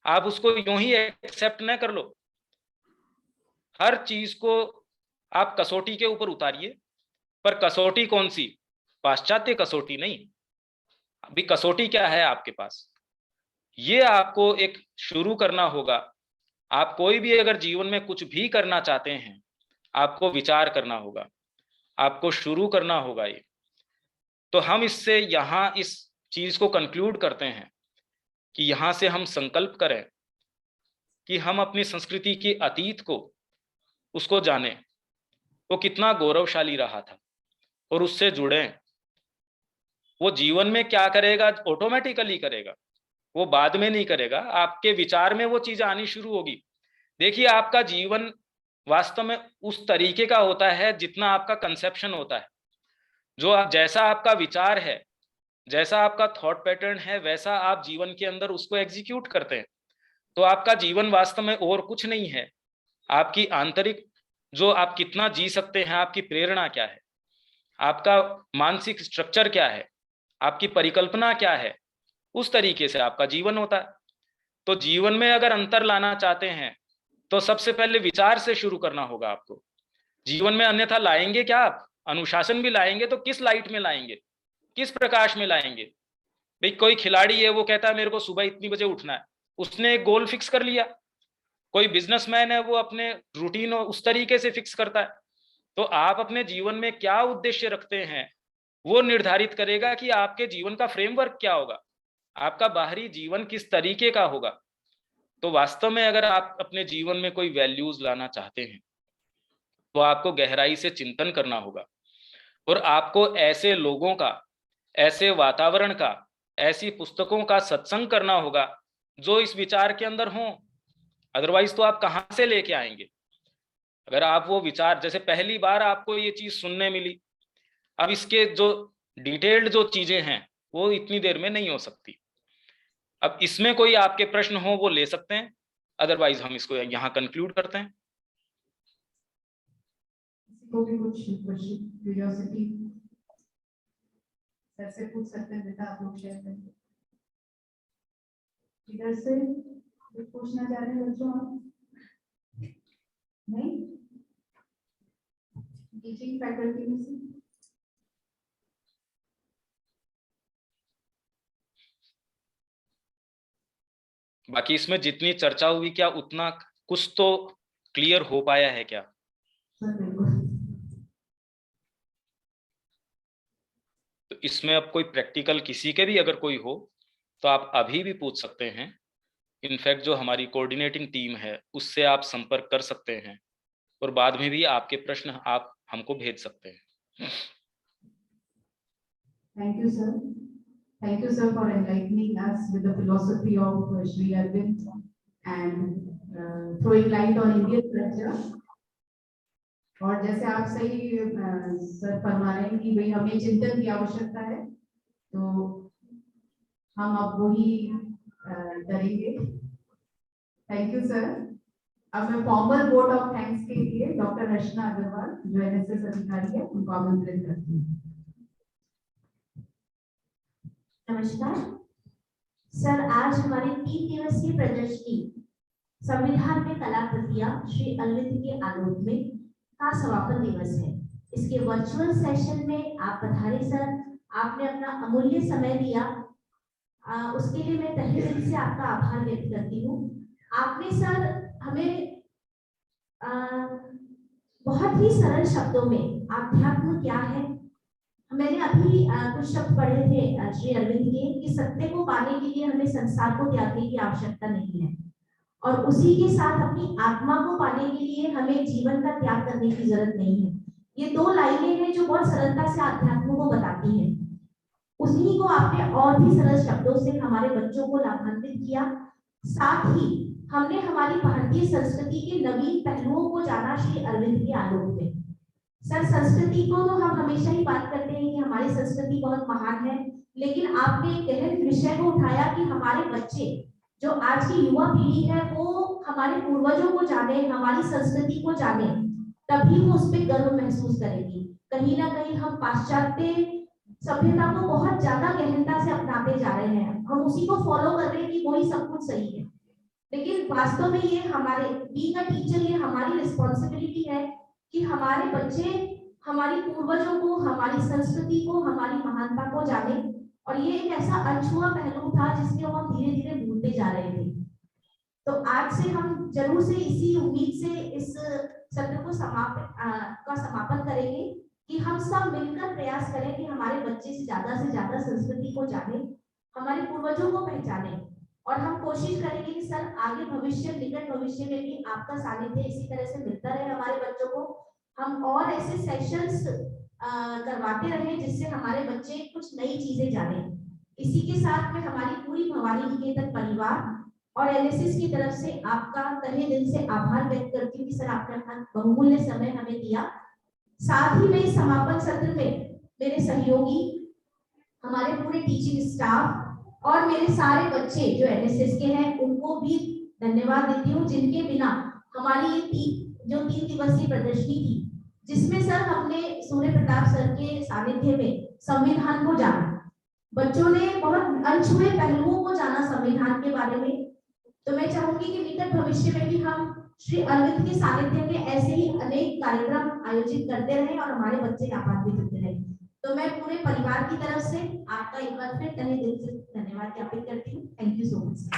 आप उसको यूं ही एक्सेप्ट न कर लो। हर चीज को आप कसौटी के ऊपर उतारिए, पर कसौटी कौन सी? पाश्चात्य कसौटी नहीं। अभी कसौटी क्या है आपके पास, ये आपको एक शुरू करना होगा। आप कोई भी अगर जीवन में कुछ भी करना चाहते हैं, आपको विचार करना होगा, आपको शुरू करना होगा ये। तो हम इससे यहां इस चीज को कंक्लूड करते हैं कि यहां से हम संकल्प करें कि हम अपनी संस्कृति के अतीत को, उसको जानें, वो कितना गौरवशाली रहा था, और उससे जुड़ें। वो जीवन में क्या करेगा, ऑटोमेटिकली करेगा, वो बाद में नहीं करेगा, आपके विचार में वो चीज आनी शुरू होगी। देखिए आपका जीवन वास्तव में उस तरीके का होता है जितना आपका कंसेप्शन होता है। जो आप, जैसा आपका विचार है, जैसा आपका थॉट पैटर्न है, वैसा आप जीवन के अंदर उसको एग्जीक्यूट करते हैं। तो आपका जीवन वास्तव में और कुछ नहीं है। आपकी आंतरिक, जो आप कितना जी सकते हैं, आपकी प्रेरणा क्या है, आपका मानसिक स्ट्रक्चर क्या है, आपकी परिकल्पना क्या है, उस तरीके से आपका जीवन होता है। तो जीवन में अगर अंतर लाना चाहते हैं तो सबसे पहले विचार से शुरू करना होगा आपको जीवन में। अन्यथा लाएंगे क्या आप? अनुशासन भी लाएंगे तो किस लाइट में लाएंगे, किस प्रकाश में लाएंगे? भाई कोई खिलाड़ी है, वो कहता है मेरे को सुबह इतनी बजे उठना है, उसने एक गोल फिक्स कर लिया। कोई बिजनेसमैन है, वो अपने रूटीन उस तरीके से फिक्स करता है। तो आप अपने जीवन में क्या उद्देश्य रखते हैं, वो निर्धारित करेगा कि आपके जीवन का फ्रेमवर्क क्या होगा, आपका बाहरी जीवन किस तरीके का होगा। तो वास्तव में अगर आप अपने जीवन में कोई वैल्यूज लाना चाहते हैं, तो आपको गहराई से चिंतन करना होगा, और आपको ऐसे लोगों का, ऐसे वातावरण का, ऐसी पुस्तकों का सत्संग करना होगा जो इस विचार के अंदर हों। अदरवाइज तो आप कहां से लेके आएंगे? अगर आप वो विचार, जैसे पहली बार आपको ये चीज सुनने मिली, अब इसके जो डिटेल्ड जो चीजें हैं वो इतनी देर में नहीं हो सकती। अब इसमें कोई आपके प्रश्न हो वो ले सकते हैं, अदरवाइज हम इसको यहाँ कंक्लूड करते हैं। को भी कुछ क्यूरियोसिटी सर से पूछ सकते हैं, बेटा आप लोग शेयर करें इधर से। कुछ पूछना चाह रहे हैं बच्चों आप? नहीं? टीचिंग फैकल्टी में से बाकी इसमें जितनी चर्चा हुई, क्या उतना कुछ तो क्लियर हो पाया है क्या? सर बिल्कुल। तो इसमें अब कोई प्रैक्टिकल किसी के भी अगर कोई हो तो आप अभी भी पूछ सकते हैं। इनफैक्ट जो हमारी कोऑर्डिनेटिंग टीम है उससे आप संपर्क कर सकते हैं और बाद में भी आपके प्रश्न आप हमको भेज सकते हैं। Thank you, sir. Thank you, sir, for enlightening us with the philosophy of Sri Aurobindo and throwing light on Indian culture. और जैसे आप सही सर फरमा रहे हैं कि भाई हमें चिंतन की आवश्यकता है, तो हम अब वही करेंगे। Thank you sir. अब मैं फॉर्मल वोट ऑफ थैंक्स के लिए डॉक्टर रचना अग्रवाल जो एनएसएस अधिकारी है उनको आमंत्रित करती हूँ। नमस्कार सर, आज हमारी 3 दिवसीय प्रदर्शनी संविधान में कलाकृतियां श्री अरविंद के आलोक में का समापन दिवस है। इसके वर्चुअल सेशन में आप पधारे सर, आपने अपना अमूल्य समय दिया, उसके लिए मैं तहे दिल से आपका आभार व्यक्त करती हूँ। आपने सर हमें बहुत ही सरल शब्दों में आध्यात्म क्या है, मैंने अभी कुछ शब्द पढ़े थे श्री अरविंद के कि सत्य को पाने के लिए हमें संसार को त्यागने की आवश्यकता नहीं है और उसी के साथ अपनी आत्मा को पाने के लिए हमें जीवन का त्याग करने की जरूरत नहीं है। ये 2 लाइनें हैं जो बहुत सरलता से आध्यात्म को बताती हैं। उसी को आपने और भी सरल शब्दों से हमारे बच्चों को लाभान्वित किया। साथ ही हमने हमारी भारतीय संस्कृति के नवीन पहलुओं को जाना श्री अरविंद के आलोक में। सर संस्कृति को तो हम हमेशा ही बात करते हैं कि हमारी संस्कृति बहुत महान है, लेकिन आपने एक गहन विषय को उठाया कि हमारे बच्चे जो आज की युवा पीढ़ी है वो हमारे पूर्वजों को जाने, हमारी संस्कृति को जाने, तभी वो उस पर गर्व महसूस करेगी। कहीं ना कहीं हम पाश्चात्य सभ्यता को बहुत ज्यादा गहनता से अपनाते जा रहे हैं, हम उसी को फॉलो कर रहे हैं कि वही सब कुछ सही है, लेकिन वास्तव में ये हमारे बीइंग अ टीचर ये हमारी रिस्पॉन्सिबिलिटी है कि हमारे बच्चे हमारी पूर्वजों को, हमारी संस्कृति को, हमारी महानता को जाने। और ये एक ऐसा अनछुआ पहलू था जिसको हम धीरे धीरे भूलते जा रहे थे। तो आज से हम जरूर से इसी उम्मीद से इस सत्र को समापन करेंगे कि हम सब मिलकर प्रयास करें कि हमारे बच्चे से ज्यादा संस्कृति को जाने, हमारे पूर्वजों को पहचाने और हम कोशिश करेंगे कि सर आगे भविष्य, निकट भविष्य में भी आपका सानिध्य इसी तरह से मिलता रहे हमारे बच्चों को। हम और ऐसे सेशंस करवाते रहे जिससे हमारे बच्चे कुछ नई चीजें जाने। इसी के साथ में हमारी पूरी भवानी निकेतन परिवार और एनएसएस की तरफ से आपका तहे दिल से आभार व्यक्त करती हूँ कि सर आपने अपना बहुमूल्य समय हमें दिया। साथ ही में इस समापन सत्र में मेरे सहयोगी, हमारे पूरे टीचिंग स्टाफ और मेरे सारे बच्चे जो एनएसएस के हैं उनको भी धन्यवाद देती हूँ, जिनके बिना हमारी ये जो 3 दिवसीय प्रदर्शनी थी जिसमें सर हमने सूर्य प्रताप सर के सानिध्य में संविधान को जाना, बच्चों ने बहुत अनछुए पहलुओं को जाना संविधान के बारे में। तो मैं चाहूंगी कि निकट भविष्य में भी हम श्री अरविंद के सानिध्य में ऐसे ही अनेक कार्यक्रम आयोजित करते रहे और हमारे बच्चे लाभान्वित होते रहे। तो मैं पूरे परिवार की तरफ से आपका एक बार फिर तहे दिल से धन्यवाद ज्ञापित करती हूँ। Thank you so much.